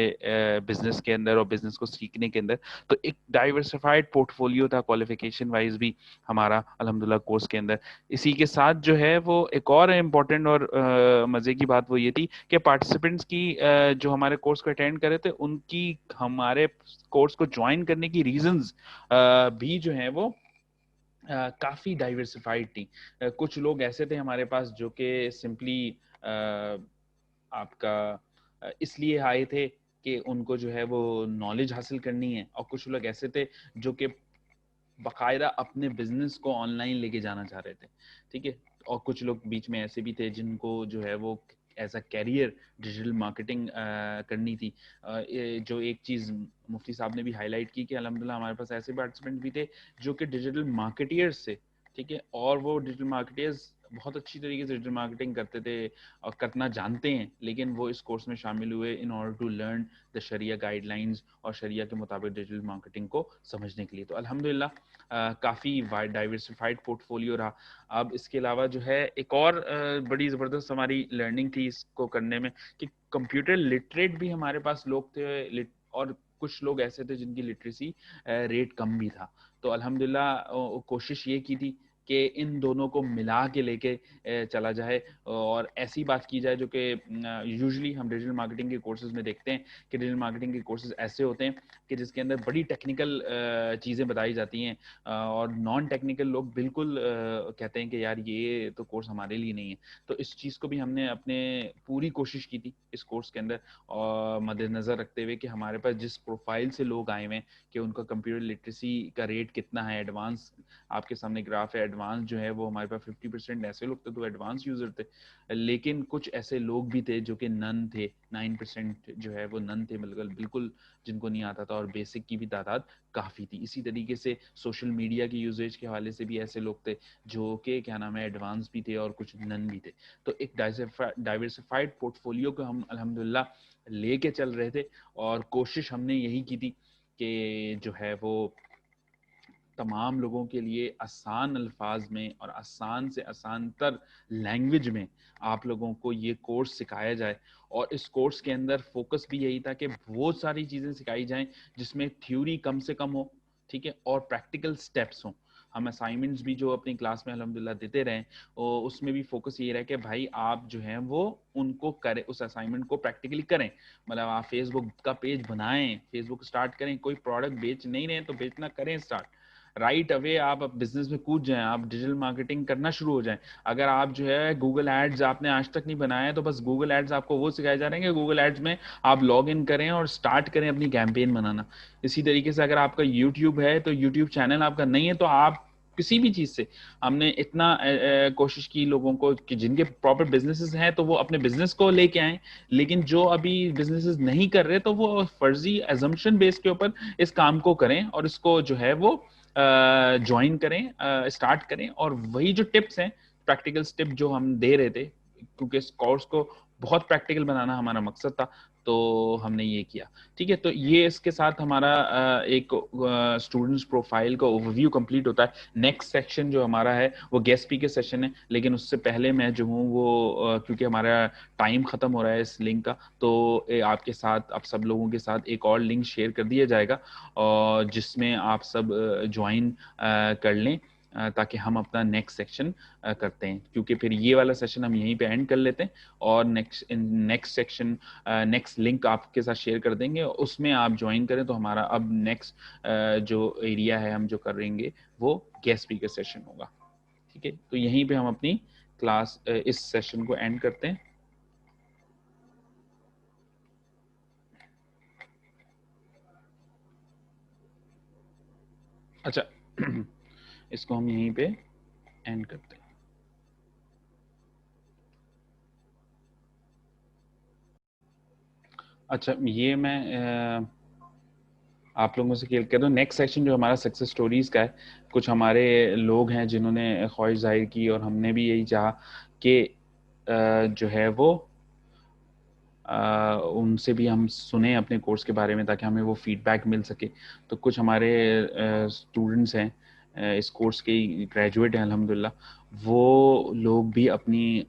بزنس کے اندر اور بزنس کو سیکھنے کے اندر. تو ایک ڈائیورسفائڈ پورٹ فولیو تھا کوالیفیکیشن وائز بھی ہمارا الحمدللہ کورس کے اندر. اسی کے ساتھ جو ہے وہ ایک اور امپورٹنٹ اور مزے کی بات وہ یہ تھی کہ پارٹیسپینٹس کی جو ہمارے کورس کو اٹینڈ کرے تھے ان کی ہمارے کورس کو جوائن کرنے کی ریزنز بھی جو ہیں وہ کافی ڈائیورسفائڈ تھی. کچھ لوگ ایسے تھے ہمارے پاس جو کہ سمپلی آپ کا اس لیے آئے تھے کہ ان کو جو ہے وہ نالج حاصل کرنی ہے، اور کچھ لوگ ایسے تھے جو کہ باقاعدہ اپنے بزنس کو آن لائن لے کے جانا چاہ رہے تھے. ٹھیک ہے، اور کچھ لوگ بیچ میں ایسے بھی تھے جن کو جو ہے وہ as a career digital marketing کرنی تھی. جو ایک چیز مفتی صاحب نے بھی ہائی لائٹ کی کہ الحمدللہ ہمارے پاس ایسے پارٹیسپینٹ بھی تھے جو کہ ڈیجیٹل مارکیٹرز سے، ٹھیک ہے، اور وہ ڈیجیٹل مارکیٹرز بہت اچھی طریقے سے ڈیجیٹل مارکیٹنگ کرتے تھے اور کرنا جانتے ہیں، لیکن وہ اس کورس میں شامل ہوئے in order to learn the sharia guidelines اور شریعہ کے مطابق ڈیجیٹل مارکیٹنگ کو سمجھنے کے لیے. تو الحمدللہ کافی ڈائیورسفائڈ پورٹ فولیو رہا. اب اس کے علاوہ جو ہے ایک اور بڑی زبردست ہماری لرننگ تھی اس کو کرنے میں کہ کمپیوٹر لٹریٹ بھی ہمارے پاس لوگ تھے اور کچھ لوگ ایسے تھے جن کی لٹریسی ریٹ کم بھی تھا. تو الحمدللہ کوشش یہ کی تھی کہ ان دونوں کو ملا کے لے کے چلا جائے اور ایسی بات کی جائے جو کہ یوزلی ہم ڈیجیٹل مارکیٹنگ کے کورسز میں دیکھتے ہیں کہ ڈیجیٹل مارکیٹنگ کے کورسز ایسے ہوتے ہیں کہ جس کے اندر بڑی ٹیکنیکل چیزیں بتائی جاتی ہیں اور نان ٹیکنیکل لوگ بالکل کہتے ہیں کہ یار یہ تو کورس ہمارے لیے نہیں ہے. تو اس چیز کو بھی ہم نے اپنے پوری کوشش کی تھی اس کورس کے اندر اور مد نظر رکھتے ہوئے کہ ہمارے پاس جس پروفائل سے لوگ آئے ہوئے ہیں کہ ان کا کمپیوٹر لٹریسی کا ریٹ کتنا ہے, ایڈوانس آپ کے سامنے گراف ہے, ایڈوانس جو ہے وہ ہمارے پاس 50% ایسے لوگ تھے تو ایڈوانس یوزر تھے, لیکن کچھ ایسے لوگ بھی تھے جو کہ نن تھے, 9% جو ہے وہ نن تھے بالکل جن کو نہیں آتا تھا, اور بیسک کی بھی تعداد کافی تھی. اسی طریقے سے سوشل میڈیا کی یوزیج کے حوالے سے بھی ایسے لوگ تھے جو کہ کیا نام ہے ایڈوانس بھی تھے اور کچھ نن بھی تھے. تو ایک ڈائیورسفائڈ پورٹ فولیو کو ہم الحمدللہ لے کے چل رہے تھے اور کوشش ہم نے یہی کی تھی کہ جو ہے وہ تمام لوگوں کے لیے آسان الفاظ میں اور آسان سے آسان تر لینگویج میں آپ لوگوں کو یہ کورس سکھایا جائے. اور اس کورس کے اندر فوکس بھی یہی تھا کہ بہت ساری چیزیں سکھائی جائیں جس میں تھیوری کم سے کم ہو, ٹھیک ہے, اور پریکٹیکل سٹیپس ہوں. ہم اسائنمنٹس بھی جو اپنی کلاس میں الحمدللہ دیتے رہے اور اس میں بھی فوکس یہ رہا کہ بھائی آپ جو ہیں وہ ان کو کریں, اس اسائنمنٹ کو پریکٹیکلی کریں. مطلب آپ فیس بک کا پیج بنائیں, فیس بک اسٹارٹ کریں, کوئی پروڈکٹ بیچ نہیں رہے تو بیچنا کریں اسٹارٹ, رائٹ اوے آپ بزنس میں کود جائیں, آپ ڈیجیٹل مارکیٹنگ کرنا شروع ہو جائیں. اگر آپ جو ہے گوگل ایڈز آپ نے آج تک نہیں بنایا تو بس گوگل ایڈز آپ کو وہ سکھائے جا رہے ہیں کہ گوگل ایڈز میں آپ لاگ ان کریں اور اسٹارٹ کریں اپنی کیمپین بنانا. اسی طریقے سے اگر آپ کا یوٹیوب ہے تو یوٹیوب چینل آپ کا نہیں ہے تو آپ کسی بھی چیز سے, ہم نے اتنا کوشش کی لوگوں کو کہ جن کے پراپر بزنسز ہیں تو وہ اپنے بزنس کو لے کے آئیں, لیکن جو ابھی بزنسز نہیں کر رہے تو وہ فرضی ایزمپشن بیس کے اوپر اس کام کو کریں اور اس کو جو ہے وہ جوائن کریں, اسٹارٹ کریں. اور وہی جو ٹپس ہیں پریکٹیکل اسٹیپ جو ہم دے رہے تھے, کیونکہ اس کورس کو بہت پریکٹیکل بنانا ہمارا مقصد تھا تو ہم نے یہ کیا. ٹھیک ہے, تو یہ اس کے ساتھ ہمارا ایک اسٹوڈنٹس پروفائل کا اوور ویو کمپلیٹ ہوتا ہے. نیکسٹ سیکشن جو ہمارا ہے وہ گیسٹ اسپیکر سیشن ہے, لیکن اس سے پہلے میں جو ہوں وہ کیونکہ ہمارا ٹائم ختم ہو رہا ہے اس لنک کا, تو آپ کے ساتھ آپ سب لوگوں کے ساتھ ایک اور لنک شیئر کر دیا جائے گا اور جس میں آپ سب جوائن کر لیں تاکہ ہم اپنا نیکسٹ سیکشن کرتے ہیں, کیونکہ پھر یہ والا سیشن ہم یہیں پہ اینڈ کر لیتے ہیں اور نیکسٹ سیکشن نیکسٹ لنک آپ کے ساتھ شیئر کر دیں گے, اس میں آپ جوائن کریں تو ہمارا اب نیکسٹ جو ایریا ہے ہم جو کریں گے وہ گیسٹ اسپیکر سیشن ہوگا. ٹھیک ہے, تو یہیں پہ ہم اپنی کلاس اس سیشن کو اینڈ کرتے ہیں. اچھا اس کو ہم یہیں پہ اینڈ کرتے ہیں. اچھا یہ میں آپ لوگوں سے کلیئر کر دوں, نیکسٹ سیکشن جو ہمارا سکسیس سٹوریز کا ہے, کچھ ہمارے لوگ ہیں جنہوں نے خواہش ظاہر کی اور ہم نے بھی یہی چاہا کہ جو ہے وہ ان سے بھی ہم سنیں اپنے کورس کے بارے میں تاکہ ہمیں وہ فیڈ بیک مل سکے. تو کچھ ہمارے اسٹوڈنٹس ہیں اس کورس کے گریجویٹ ہیں الحمدللہ, وہ لوگ بھی اپنی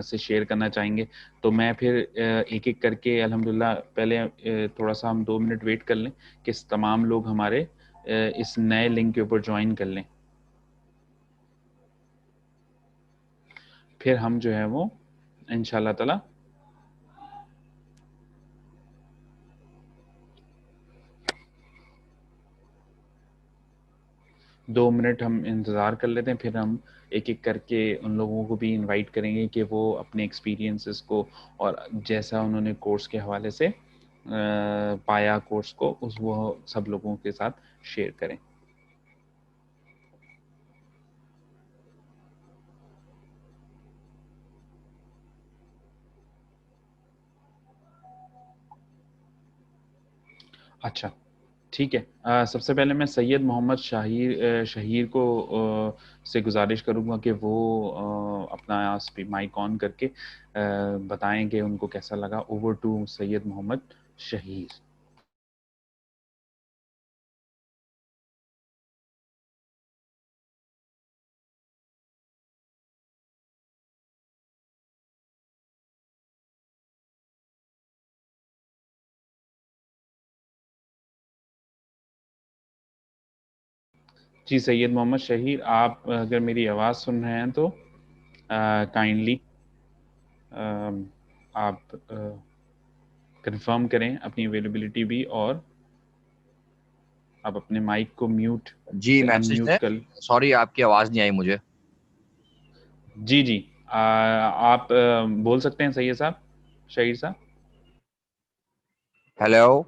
سے شیئر کرنا چاہیں گے. تو میں پھر ایک ایک کر کے الحمدللہ پہلے تھوڑا سا ہم 2 منٹ ویٹ کر لیں کہ تمام لوگ ہمارے اس نئے لنک کے اوپر جوائن کر لیں, پھر ہم جو ہے وہ انشاءاللہ تعالی 2 منٹ ہم انتظار کر لیتے ہیں, پھر ہم ایک ایک کر کے ان لوگوں کو بھی انوائٹ کریں گے کہ وہ اپنے ایکسپیرینسز کو اور جیسا انہوں نے کورس کے حوالے سے پایا کورس کو وہ سب لوگوں کے ساتھ شیئر کریں. اچھا ٹھیک ہے, سب سے پہلے میں سید محمد شہیر کو سے گزارش کروں گا کہ وہ اپنا مائک آن کر کے بتائیں کہ ان کو کیسا لگا. اوور ٹو سید محمد شہیر. جی سید محمد شہیر، آپ اگر میری آواز سن رہے ہیں تو کائنڈلی آپ کنفرم کریں اپنی اویلیبلٹی بھی، اور آپ اپنے مائک کو میوٹ جی سے ان میسج میوٹ دیں. کر. سوری آپ کی آواز نہیں آئی مجھے. جی جی آپ بول سکتے ہیں سید صاحب، شہیر صاحب. ہیلو.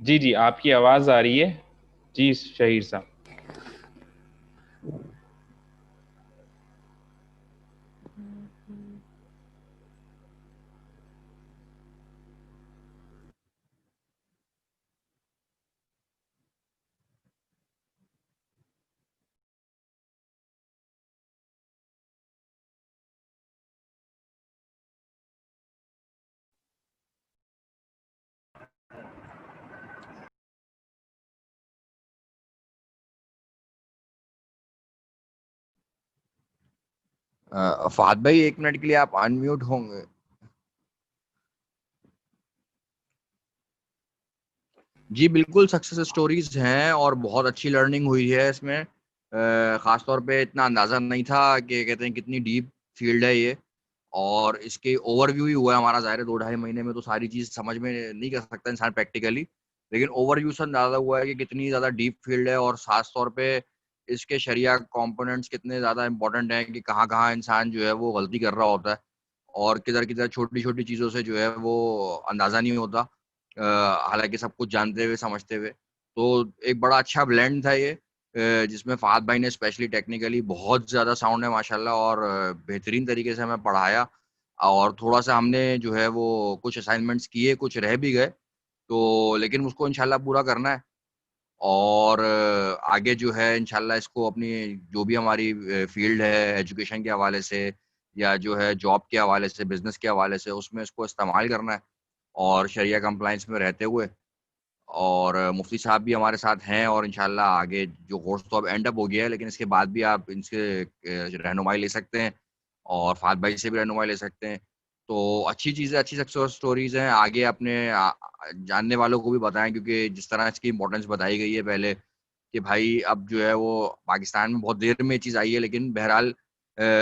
جی جی آپ کی آواز آ رہی ہے جی شہیر صاحب. فہد بھائی 1 منٹ کے لیے آپ ان میوٹ ہوں گے. جی بالکل سکسیس سٹوریز ہیں اور بہت اچھی لرننگ ہوئی ہے اس میں. خاص طور پہ اتنا اندازہ نہیں تھا کہ کہتے ہیں کتنی ڈیپ فیلڈ ہے یہ، اور اس کے اوور ویو ہی ہوا ہے ہمارا. ظاہر ہے 2-2.5 مہینے میں تو ساری چیز سمجھ میں نہیں کر سکتا انسان پریکٹیکلی، لیکن اوور ویو سے اندازہ ہوا ہے کہ کتنی زیادہ ڈیپ فیلڈ ہے، اور خاص طور پہ اس کے شریعہ کمپوننٹس کتنے زیادہ امپورٹنٹ ہیں کہ کہاں کہاں انسان جو ہے وہ غلطی کر رہا ہوتا ہے، اور کدھر کدھر چھوٹی چھوٹی چیزوں سے جو ہے وہ اندازہ نہیں ہوتا، حالانکہ سب کچھ جانتے ہوئے سمجھتے ہوئے. تو ایک بڑا اچھا بلینڈ تھا یہ، جس میں فہد بھائی نے اسپیشلی ٹیکنیکلی بہت زیادہ ساؤنڈ ہے ماشاءاللہ، اور بہترین طریقے سے ہمیں پڑھایا. اور تھوڑا سا ہم نے جو ہے وہ کچھ اسائنمنٹس کیے، کچھ رہ بھی گئے تو، لیکن اس کو انشاءاللہ پورا کرنا ہے. اور آگے جو ہے انشاءاللہ اس کو اپنی جو بھی ہماری فیلڈ ہے ایجوکیشن کے حوالے سے، یا جو ہے جاب کے حوالے سے، بزنس کے حوالے سے، اس میں اس کو استعمال کرنا ہے، اور شریعہ کمپلائنس میں رہتے ہوئے. اور مفتی صاحب بھی ہمارے ساتھ ہیں، اور انشاءاللہ آگے جو کورس تو اب اینڈ اپ ہو گیا ہے، لیکن اس کے بعد بھی آپ ان سے رہنمائی لے سکتے ہیں، اور فہد بھائی سے بھی رہنمائی لے سکتے ہیں. تو اچھی چیزیں، اچھی سکسیس سٹوریز ہیں. آگے اپنے جاننے والوں کو بھی بتائیں، کیونکہ جس طرح اس کی امپورٹنس بتائی گئی ہے پہلے کہ بھائی اب جو ہے وہ پاکستان میں بہت دیر میں یہ چیز آئی ہے، لیکن بہرحال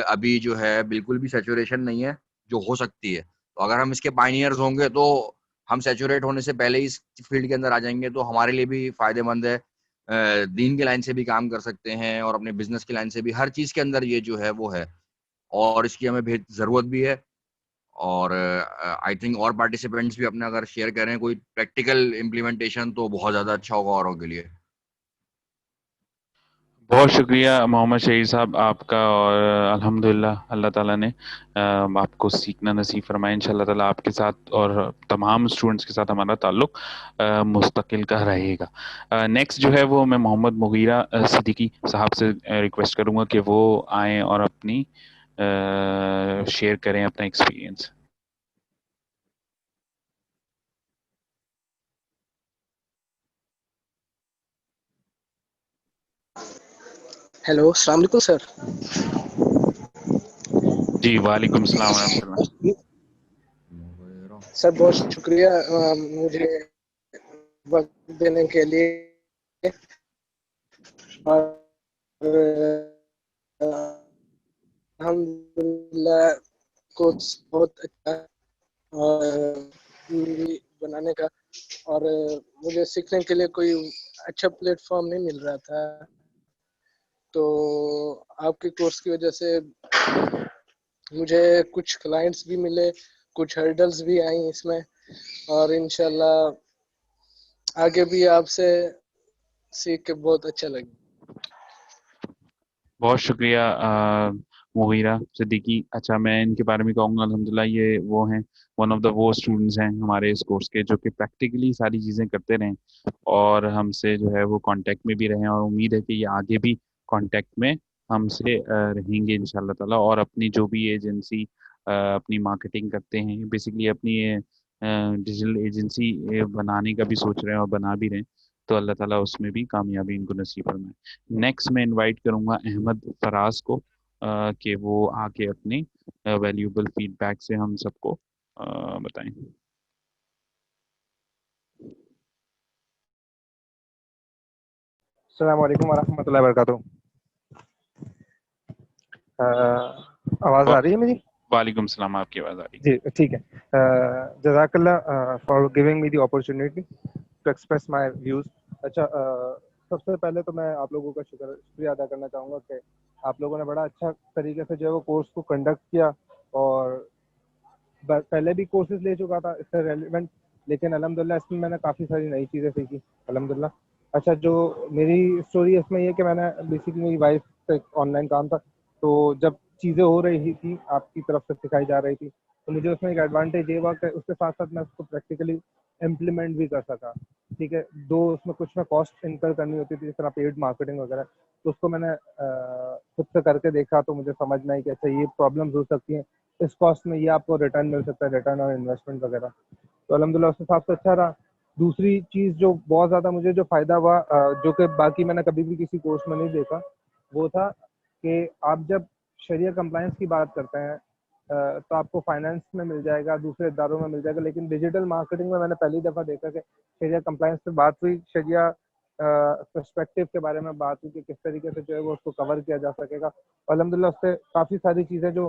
ابھی جو ہے بالکل بھی سیچوریشن نہیں ہے جو ہو سکتی ہے. تو اگر ہم اس کے پائنیئرز ہوں گے تو ہم سیچوریٹ ہونے سے پہلے ہی اس فیلڈ کے اندر آ جائیں گے، تو ہمارے لیے بھی فائدہ مند ہے. دین کی لائن سے بھی کام کر سکتے ہیں، اور اپنے بزنس کی لائن سے بھی، ہر چیز کے اندر یہ جو ہے وہ ہے، اور اس کی ہمیں بہت ضرورت بھی ہے. اور آئی تھنک اور پارٹیسپینٹس بھی اپنے اگر شیئر کریں کوئی پریکٹیکل امپلیمنٹیشن تو بہت زیادہ اچھا ہوگا اوروں کے لیے. بہت شکریہ محمد شہیر صاحب آپ کا، اور الحمدللہ اللہ تعالیٰ نے آپ کو سیکھنا نصیب فرمائے. انشاءاللہ تعالیٰ آپ کے ساتھ اور تمام اسٹوڈنٹس کے ساتھ ہمارا تعلق مستقل کا رہے گا. نیکسٹ جو ہے وہ میں محمد مغیرہ صدیقی صاحب سے ریکویسٹ کروں گا کہ وہ آئیں اور اپنی شیئر کریں اپنا ایکسپیرینس. ہیلو، السلام علیکم سر. جی وعلیکم السلام ورحمۃ اللہ. سر بہت شکریہ مجھے وقت دینے کے لیے، اور الحمدللہ کوچ بہت اچھا بنانے کا، اور مجھے سیکھنے کے لیے کوئی اچھا پلیٹ فارم نہیں مل رہا تھا، تو آپ کے کورس کی وجہ سے مجھے کچھ کلائنٹس بھی ملے، کچھ ہرڈلز بھی آئیں اس میں، اور انشاءاللہ آگے بھی آپ سے سیکھ کے بہت اچھا لگا. بہت شکریہ مغیرہ صدیقی. اچھا میں ان کے بارے میں کہوں گا، الحمدللہ یہ وہ ہیں، ون آف دا وہ اسٹوڈنٹس ہیں ہمارے اس کورس کے جو کہ پریکٹیکلی ساری چیزیں کرتے رہیں، اور ہم سے جو ہے وہ کانٹیکٹ میں بھی رہیں، اور امید ہے کہ یہ آگے بھی کانٹیکٹ میں ہم سے رہیں گے انشاءاللہ تعالیٰ. اور اپنی جو بھی ایجنسی اپنی مارکیٹنگ کرتے ہیں، بیسکلی اپنی ڈیجیٹل ایجنسی بنانے کا بھی سوچ رہے ہیں اور بنا بھی رہے ہیں، تو اللہ تعالیٰ اس میں بھی کامیابی ان کو نصیب فرمائے. نیکسٹ میں انوائٹ کروں گا احمد فراز کو کہ وہ آ کے اپنی ویلیوبل فیڈ بیک سے ہم سب کو بتائیں. السلام علیکم ورحمۃ اللہ وبرکاتہ. آواز آ رہی ہے میری؟ وعلیکم السلام, آپ کی آواز آ رہی ہے. جی ٹھیک ہے. جزاک اللہ for giving me the opportunity to express my views. اچھا, سب سے پہلے تو میں آپ لوگوں کا شکریہ ادا کرنا چاہوں گا کہ آپ لوگوں نے بڑا اچھا طریقے سے جو ہے وہ کورس کو کنڈکٹ کیا, اور پہلے بھی کورسز لے چکا تھا اس سے ریلیونٹ, لیکن الحمدللہ اس میں میں نے کافی ساری نئی چیزیں سیکھی الحمدللہ. اچھا, جو میری اسٹوری اس میں یہ کہ میں نے بیسکلی میری وائف سے آن لائن کام تھا, تو جب چیزیں ہو رہی تھی آپ کی طرف سے سکھائی جا رہی تھی, تو مجھے اس میں ایک ایڈوانٹیج یہ ہوا کہ اس کے ساتھ ساتھ میں اس کو پریکٹیکلی امپلیمنٹ بھی کر سکا. ٹھیک ہے, دو اس میں کچھ میں کاسٹ انکر کرنی ہوتی تھی, جس طرح پیڈ مارکیٹنگ وغیرہ, تو اس کو میں نے خود سے کر کے دیکھا, تو مجھے سمجھ میں آئی کہ اچھا یہ پرابلمز ہو سکتی ہیں, اس کاسٹ میں یہ آپ کو ریٹرن مل سکتا ہے, ریٹرن اور انویسٹمنٹ وغیرہ. تو الحمدللہ اس حساب سے اچھا رہا. دوسری چیز جو بہت زیادہ مجھے جو فائدہ ہوا, جو کہ باقی میں نے کبھی بھی کسی کورس میں نہیں دیکھا, وہ تھا کہ آپ جب شریعہ کمپلائنس کی بات کرتے ہیں تو آپ کو فائنانس میں مل جائے گا, دوسرے اداروں میں مل جائے گا, لیکن ڈیجیٹل مارکیٹنگ میں نے پہلی دفعہ دیکھا کہ شریعہ کمپلائنس پہ بات ہوئی, شریعہ پرسپیکٹیو کے بارے میں بات ہوئی کہ کس طریقے سے جو ہے وہ اس کو کور کیا جا سکے گا. الحمدللہ اس سے کافی ساری چیزیں جو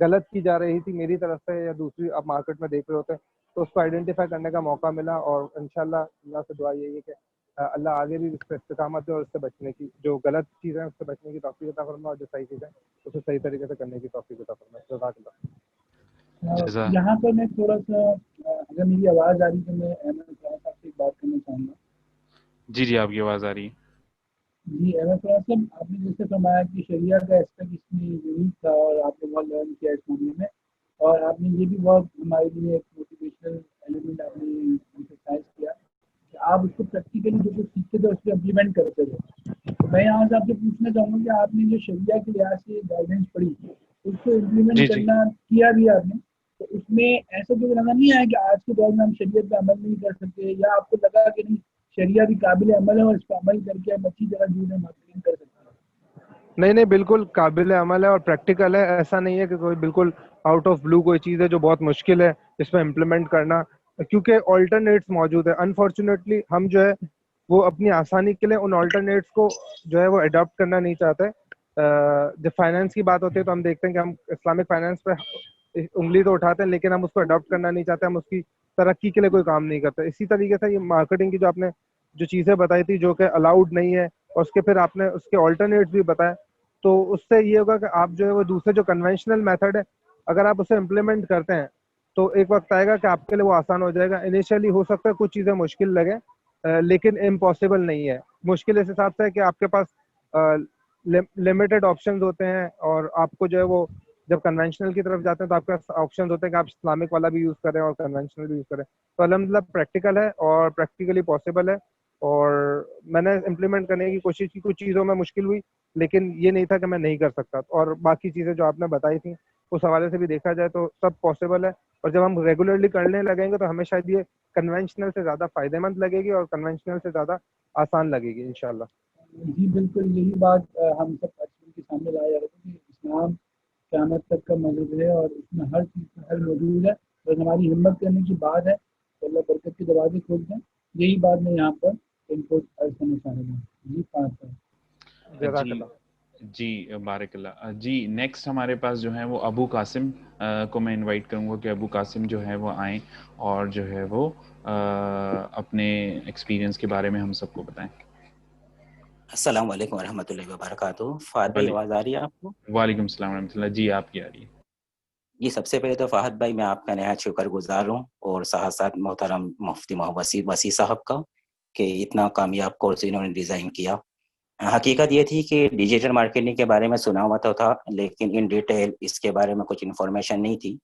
غلط کی جا رہی تھی میری طرف سے یا دوسری آپ مارکیٹ میں دیکھ رہے ہوتے ہیں, تو اس کو آئیڈینٹیفائی کرنے کا موقع ملا. اور انشاءاللہ اللہ سے دعا یہی ہے کہ اللہ آگے بھی اس پہ استقامت دے اور اس سے بچنے کی, جو غلط چیزیں ہیں اس سے بچنے کی توفیق عطا فرمائے, اور جو صحیح چیزیں اسے صحیح طریقے سے کرنے کی توفیق عطا فرمائے. جزاک اللہ. یہاں پر میں تھوڑا سا, اگر میری آواز آ رہی تو میں احمد فراز صاحب سے ایک بات کرنا چاہوں گا. جی آپ کی آواز آ رہی ہے. جی احمد فراز صاحب, آپ نے جیسے فرمایا کہ شریعہ کا اسپیکٹ اس میں یونیک تھا اور آپ نے بہت لرن کیا اس معاملے میں, اور آپ نے یہ بھی بہت ہمارے لیے ایک موٹیویشنل ایلیمنٹ آپ نے ایمفسائز کیا کہ آپ اس کو پریکٹیکلی جو کچھ سیکھتے تھے اس کو امپلیمنٹ کرتے تھے. تو میں یہاں سے آپ سے پوچھنا چاہوں گا کہ آپ نے جو شریعہ کے لحاظ سے گائیڈنس پڑھی اس کو امپلیمنٹ کرنا کیا بھی آپ نے, تو اس میں ایسا جو نظر نہیں آیا کہ آج کے دور میں ہم شریعت پہ عمل نہیں کر سکتے, یا آپ کو لگا کہ نہیں شریعہ بھی قابل عمل ہے اور اس پہ عمل کر کے ہم اچھی طرح جو ہے مارکیٹنگ کر سکتے ہیں؟ نہیں بالکل قابل عمل ہے اور پریکٹیکل ہے. ایسا نہیں ہے کہ کوئی بالکل آؤٹ آف بلو کوئی چیز ہے جو بہت مشکل ہے اس میں امپلیمنٹ کرنا, کیونکہ آلٹرنیٹس موجود ہے. انفارچونیٹلی ہم جو ہے وہ اپنی آسانی کے لیے ان آلٹرنیٹس کو جو ہے وہ اڈاپٹ کرنا نہیں چاہتے. جب فائنینس کی بات ہوتی ہے تو ہم دیکھتے ہیں کہ ہم اسلامک فائنینس پہ انگلی تو اٹھاتے ہیں, لیکن ہم اس کو اڈاپٹ کرنا نہیں چاہتے, ہم اس کی ترقی کے لیے کوئی کام نہیں کرتے. اسی طریقے سے یہ مارکیٹنگ کی جو آپ نے جو چیزیں بتائی تھی جو کہ الاؤڈ نہیں ہے, اور اس کے پھر آپ نے اس کے آلٹرنیٹس بھی بتائے, تو اس سے یہ ہوگا کہ آپ جو ہے وہ دوسرے جو کنونشنل میتھڈ ہے اگر آپ اسے امپلیمنٹ کرتے ہیں تو ایک وقت آئے گا کہ آپ کے لیے وہ آسان ہو جائے گا. انیشیلی ہو سکتا ہے کچھ چیزیں مشکل لگیں, لیکن امپاسبل نہیں ہے. مشکل اس حساب سے ہے کہ آپ کے پاس لمیٹڈ آپشنز ہوتے ہیں, اور آپ کو جو ہے وہ جب کنونشنل کی طرف جاتے ہیں تو آپ کے پاس آپشنز ہوتے ہیں کہ آپ اسلامک والا بھی یوز کریں اور کنونشنل بھی یوز کریں. تو الحمدللہ پریکٹیکل ہے اور پریکٹیکلی پاسبل ہے, اور میں نے امپلیمنٹ کرنے کی کوشش کی. کچھ چیزوں میں مشکل ہوئی, لیکن یہ نہیں تھا کہ میں نہیں کر سکتا. اور باقی چیزیں جو آپ نے بتائی تھیں اس حوالے سے بھی دیکھا جائے تو سب پاسبل ہے, اور جب ہم ریگولرلی کرنے لگیں گے تو ہمیں شاید یہ کنونشنل سے زیادہ فائدہ مند لگے گی اور کنونشنل سے زیادہ آسان لگے گی انشاءاللہ. جی بالکل, یہی بات ہم سب پارٹیسپینٹ کے سامنے لایا جا رہا ہے کہ اسلام قیامت تک کا مذہب ہے اور اس میں ہر چیز کا حل موجود ہے, اور ہماری ہمت کرنے کی بات ہے تو اللہ برکت کے دروازے کھول دیں. یہی بات میں یہاں پر ان کو عرض کرنا چاہ رہا ہوں. جی جزاک اللہ. جی بارک اللہ. جی نیکسٹ ہمارے پاس جو ہے وہ ابو قاسم کو میں انوائٹ کروں گا کہ ابو قاسم جو ہے وہ آئیں اور جو ہے وہ اپنے ایکسپیرینس کے بارے میں ہم سب کو بتائیں. السلام علیکم ورحمۃ اللہ وبرکاتہ. فہد بھائی آواز آ رہی ہے آپ کو؟ وعلیکم السلام ورحمۃ اللہ. جی آپ کی آ رہی ہے. جی سب سے پہلے تو فہد بھائی میں آپ کا نہایت شکر گزار ہوں, اور ساتھ ساتھ محترم مفتی محمد وسیع صاحب کا کہ اتنا کامیاب کورس انہوں نے ڈیزائن کیا. حقیقت یہ تھی کہ ڈیجیٹل مارکیٹنگ کے بارے میں سنا ہوا تو تھا, لیکن ان ڈیٹیل اس کے بارے میں کچھ انفارمیشن نہیں تھی.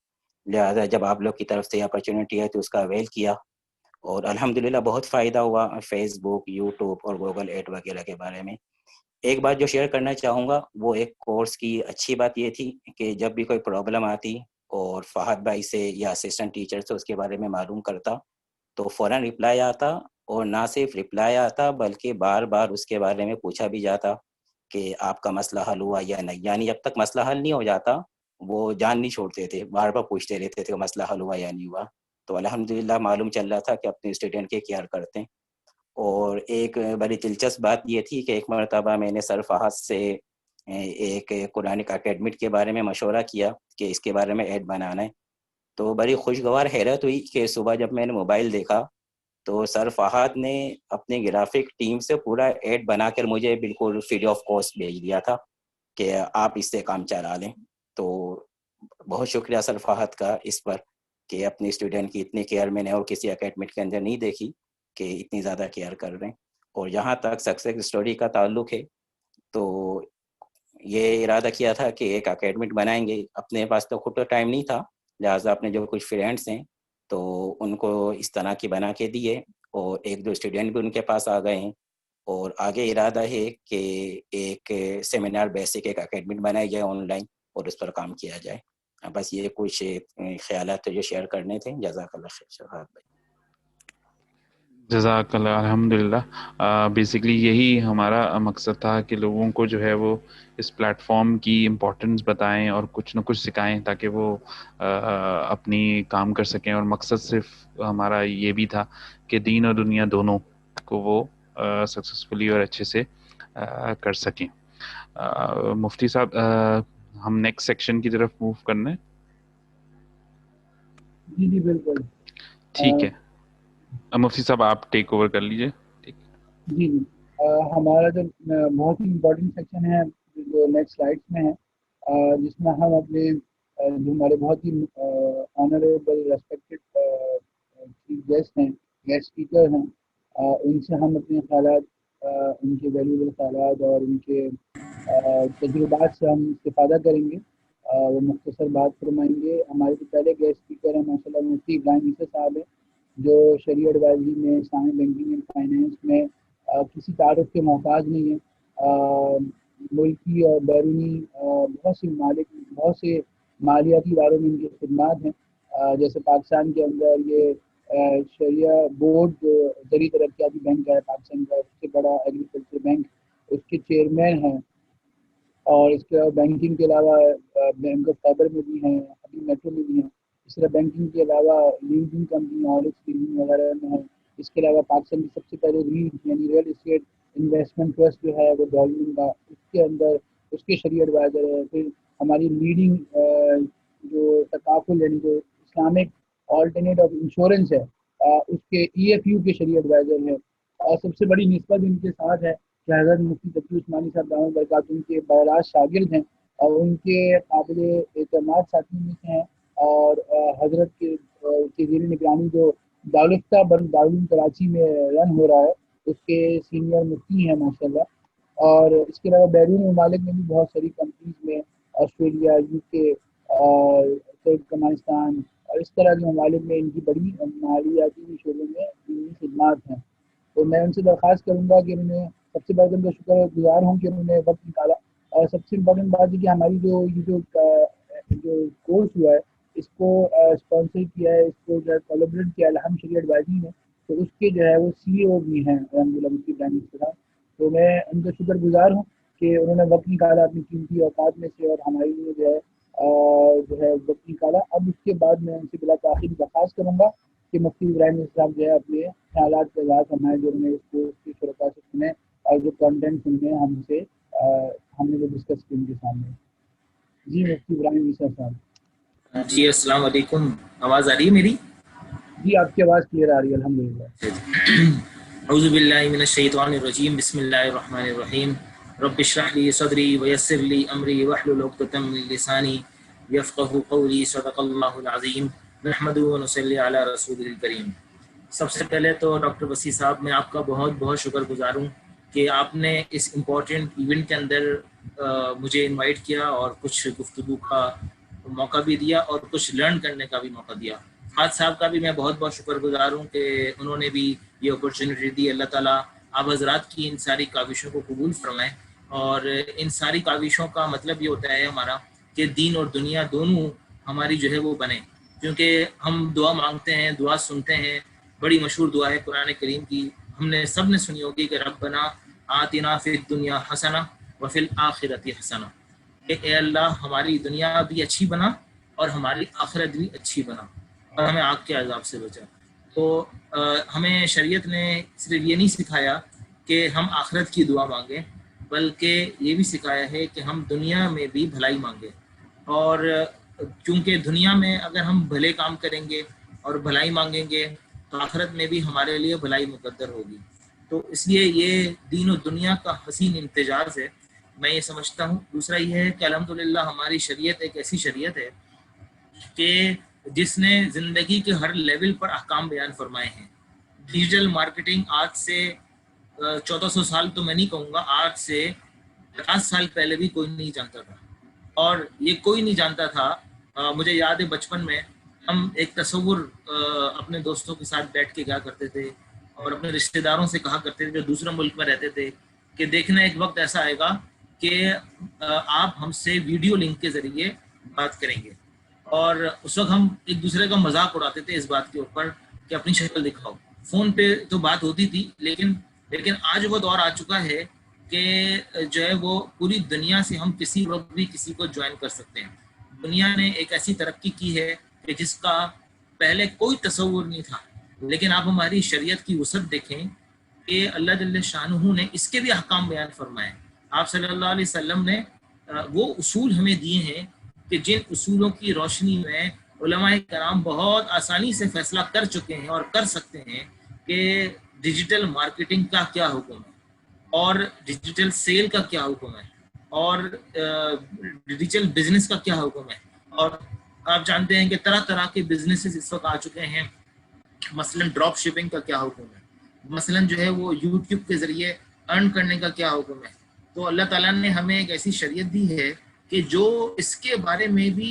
لہٰذا جب آپ لوگ کی طرف سے اپرچونیٹی ہے تو اس کا اویل کیا, اور الحمدللہ بہت فائدہ ہوا فیس بک, یوٹیوب اور گوگل ایڈ وغیرہ کے بارے میں. ایک بات جو شیئر کرنا چاہوں گا وہ ایک کورس کی اچھی بات یہ تھی کہ جب بھی کوئی پرابلم آتی اور فہد بھائی سے یا اسسٹنٹ ٹیچر سے اس کے بارے میں معلوم کرتا تو فوراً رپلائی آتا, اور نہ صرف رپلائی آتا بلکہ بار بار اس کے بارے میں پوچھا بھی جاتا کہ آپ کا مسئلہ حل ہوا یا نہیں. یعنی جب تک مسئلہ حل نہیں ہو جاتا وہ جان نہیں چھوڑتے تھے, بار بار پوچھتے رہتے تھے کہ مسئلہ حل ہوا یا نہیں ہوا. تو الحمدللہ معلوم چل رہا تھا کہ اپنے اسٹوڈنٹ کے کیئر کرتے ہیں. اور ایک بڑی دلچسپ بات یہ تھی کہ ایک مرتبہ میں نے سر فہد سے ایک قرآنک اکیڈمک کے بارے میں مشورہ کیا کہ اس کے بارے میں ایڈ بنانا ہے، تو بڑی خوشگوار حیرت ہوئی کہ صبح جب میں نے موبائل دیکھا تو سر فہد نے اپنے گرافک ٹیم سے پورا ایڈ بنا کر مجھے بالکل فری آف کاسٹ بھیج دیا تھا کہ آپ اس سے کام چلا لیں. تو بہت شکریہ سر فہد کا اس پر کہ اپنے اسٹوڈنٹ کی اتنی کیئر میں نے اور کسی اکیڈمک کے اندر نہیں دیکھی کہ اتنی زیادہ کیئر کر رہے ہیں. اور جہاں تک سکسیس اسٹوری کا تعلق ہے تو یہ ارادہ کیا تھا کہ ایک اکیڈمک بنائیں گے. اپنے پاس تو خود تو ٹائم نہیں تھا، لہٰذا اپنے جو کچھ فرینڈس ہیں تو ان کو اس طرح کی بنا کے دیے اور ایک دو اسٹوڈنٹ بھی ان کے پاس آ گئے ہیں. اور آگے ارادہ ہے کہ ایک سیمینار بیسک ایک اکیڈمک بنائی جائے آن لائن اور اس پر کام کیا جائے. بس یہ کچھ خیالات جو شیئر کرنے تھے. جزاک اللہ خیر شفاعت بھائی. جزاک اللہ. الحمدللہ بیسکلی یہی ہمارا مقصد تھا کہ لوگوں کو جو ہے وہ اس پلیٹ فارم کی امپورٹنس بتائیں اور کچھ نہ کچھ سکھائیں تاکہ وہ اپنی کام کر سکیں. اور مقصد صرف ہمارا یہ بھی تھا کہ دین اور دنیا دونوں کو وہ سکسیسفلی اور اچھے سے کر سکیں. مفتی صاحب ہم نیکسٹ سیکشن کی طرف موو کرنا ہے. جی جی بالکل ٹھیک ہے مفتی صاحب آپ ٹیک اوور کر لیجیے. جی جی ہمارا جو بہت ہی امپورٹنٹ سیکشن ہے جو نیکسٹ سلائڈس میں ہے، جس میں ہم اپنے جو ہمارے بہت ہی آنریبل ریسپیکٹڈ چیف گیسٹ ہیں، گیسٹ اسپیکر ہیں، ان سے ہم اپنے خیالات، ان کے ویلیوبل خیالات اور ان کے تجربات سے ہم استفادہ کریں گے. وہ مختصر بات فرمائیں گے. ہمارے جو پہلے گیسٹ اسپیکر ہیں ماشاء اللہ مفتی ابراہیم عیسیٰ صاحب ہیں، جو شرعی ایڈوائزری میں، اسلامی بینکنگ اینڈ فائنینس میں کسی تعارف کے محتاج نہیں ہیں. ملکی اور بیرونی بہت سے ممالک، بہت سے مالیاتی اداروں میں ان کی خدمات ہیں. جیسے پاکستان کے اندر یہ شریعہ بورڈ جو زرعی ترقیاتی بینک ہے پاکستان کا، سب سے بڑا ایگریکلچر بینک، اس کے چیئرمین ہیں. اور اس کے علاوہ بینکنگ کے علاوہ بینک آف خیبر میں بھی ہیں، ابھی میٹرو میں بھی ہیں. اس طرح بینکنگ کے علاوہ لیزنگ کمپنی آرکس لیزنگ وغیرہ میں ہے. اس کے علاوہ پاکستان کی سب سے پہلے یعنی ریئل اسٹیٹ انویسٹمنٹ ٹرسٹ جو ہے وہ ڈولمن کا، اس کے اندر اس کے شرعی ایڈوائزر ہے. پھر ہماری لیڈنگ جو تکافل یعنی جو اسلامک آلٹرنیٹ آف انشورنس ہے، اس کے EFU کے شرعی ایڈوائزر ہے. اور سب سے بڑی نسبت ان کے ساتھ ہے کہ حضرت مفتی تقی عثمانی صاحب دامت برکاتہ ان کے براہ شاگرد ہیں اور ان کے قابل اعتماد ساتھی میں سے ہیں. اور حضرت کے زیر نگرانی جو دارالفتہ دارالعلوم کراچی میں رن ہو رہا ہے، اس کے سینئر مفتی ہیں ماشاء اللہ. اور اس کے علاوہ بیرون ممالک میں بھی بہت ساری کمپنیز میں، آسٹریلیا، UK اور ترکمانستان اور اس طرح کے ممالک میں ان کی بڑی مالیاتی شعبے میں دینی خدمات ہیں. تو میں ان سے درخواست کروں گا کہ انہوں نے سب سے بڑھ کر شکر گزار ہوں کہ انہوں نے وقت نکالا. اور سب سے امپورٹنٹ بات ہے کہ ہماری جو کورس ہوا ہے اس کو اسپانسر کیا ہے، اس کو جو ہے کولیبریٹ کیا ہے الحم شرعی ایڈوائزری نے. تو اس کے جو ہے وہ CEO بھی ہیں الحمدللہ مفتی ابراہیم عیسیٰ صاحب. تو میں ان کا شکر گزار ہوں کہ انہوں نے وقت نکالا اپنی قیمتی اوقات میں سے اور ہمارے لیے جو ہے وقت نکالا. اب اس کے بعد میں ان سے بلا تاخیر درخواست کروں گا کہ مفتی ابراہیم عیسیٰ صاحب جو ہے اپنے خیالات کا اظہار فرمائیں جو انہوں نے اس کو اس کی شرکا سے سنے اور جو کنٹینٹ سننے ہم نے جو ڈسکس کی ان کے سامنے. جی مفتی ابراہیم عیسیٰ صاحب. جی السلام علیکم. آواز آ رہی ہے میری؟ جی آپ کی آواز کلیئر آ رہی ہے الحمدللہ. اعوذ باللہ من الشیطان الرجیم. بسم اللہ الرحمن الرحیم. رب اشرح لی صدری ویسر لی امری واحلل عقدۃ من لسانی یفقهوا قولی. صدق اللہ العظیم. نحمده ونصلی علی رسول الکریم. سب سے پہلے تو ڈاکٹر وسیع صاحب میں آپ کا بہت بہت شکر گزار ہوں کہ آپ نے اس امپورٹنٹ ایونٹ کے اندر مجھے انوائٹ کیا اور کچھ گفتگو کا موقع بھی دیا اور کچھ لرن کرنے کا بھی موقع دیا. فہد صاحب کا بھی میں بہت بہت شکر گزار ہوں کہ انہوں نے بھی یہ اپرچونیٹی دی. اللہ تعالیٰ آپ حضرات کی ان ساری کاوشوں کو قبول فرمائیں. اور ان ساری کاوشوں کا مطلب یہ ہوتا ہے ہمارا کہ دین اور دنیا دونوں ہماری جو ہے وہ بنے. کیونکہ ہم دعا مانگتے ہیں، دعا سنتے ہیں. بڑی مشہور دعا ہے قرآن کریم کی، ہم نے سب نے سنی ہوگی کہ ربنا آتنا فی الدنیا حسنہ وفی الآخرۃ حسنہ. کہ اے اللہ ہماری دنیا بھی اچھی بنا اور ہماری آخرت بھی اچھی بنا اور ہمیں آگ کے عذاب سے بچا. تو ہمیں شریعت نے صرف یہ نہیں سکھایا کہ ہم آخرت کی دعا مانگیں، بلکہ یہ بھی سکھایا ہے کہ ہم دنیا میں بھی بھلائی مانگیں، اور کیونکہ دنیا میں اگر ہم بھلے کام کریں گے اور بھلائی مانگیں گے تو آخرت میں بھی ہمارے لیے بھلائی مقدر ہوگی. تو اس لیے یہ دین و دنیا کا حسین امتزاج ہے، میں یہ سمجھتا ہوں. دوسرا یہ ہے کہ الحمدللہ ہماری شریعت ایک ایسی شریعت ہے کہ جس نے زندگی کے ہر لیول پر احکام بیان فرمائے ہیں. ڈیجیٹل مارکیٹنگ آج سے 1400 سال تو میں نہیں کہوں گا، آج سے 50 سال پہلے بھی کوئی نہیں جانتا تھا، اور یہ کوئی نہیں جانتا تھا. مجھے یاد ہے بچپن میں ہم ایک تصور اپنے دوستوں کے ساتھ بیٹھ کے کیا کرتے تھے اور اپنے رشتہ داروں سے کہا کرتے تھے جو دوسرے ملک میں رہتے تھے کہ دیکھنا ایک وقت ایسا آئے گا کہ آپ ہم سے ویڈیو لنک کے ذریعے بات کریں گے، اور اس وقت ہم ایک دوسرے کا مذاق اڑاتے تھے اس بات کے اوپر کہ اپنی شکل دکھاؤ. فون پہ تو بات ہوتی تھی، لیکن آج وہ دور آ چکا ہے کہ جو ہے وہ پوری دنیا سے ہم کسی وقت بھی کسی کو جوائن کر سکتے ہیں. دنیا نے ایک ایسی ترقی کی ہے کہ جس کا پہلے کوئی تصور نہیں تھا، لیکن آپ ہماری شریعت کی وسعت دیکھیں کہ اللہ جل شانہ نے اس کے بھی احکام بیان فرمائے. آپ صلی اللہ علیہ وسلم نے وہ اصول ہمیں دیے ہیں کہ جن اصولوں کی روشنی میں علماء کرام بہت آسانی سے فیصلہ کر چکے ہیں اور کر سکتے ہیں کہ ڈیجیٹل مارکیٹنگ کا کیا حکم ہے، اور ڈیجیٹل سیل کا کیا حکم ہے، اور ڈیجیٹل بزنس کا کیا حکم ہے. اور آپ جانتے ہیں کہ طرح طرح کے بزنسز اس وقت آ چکے ہیں. مثلا ڈراپ شپنگ کا کیا حکم ہے، مثلا جو ہے وہ یوٹیوب کے ذریعے ارن کرنے کا کیا حکم ہے. تو اللہ تعالیٰ نے ہمیں ایک ایسی شریعت دی ہے کہ جو اس کے بارے میں بھی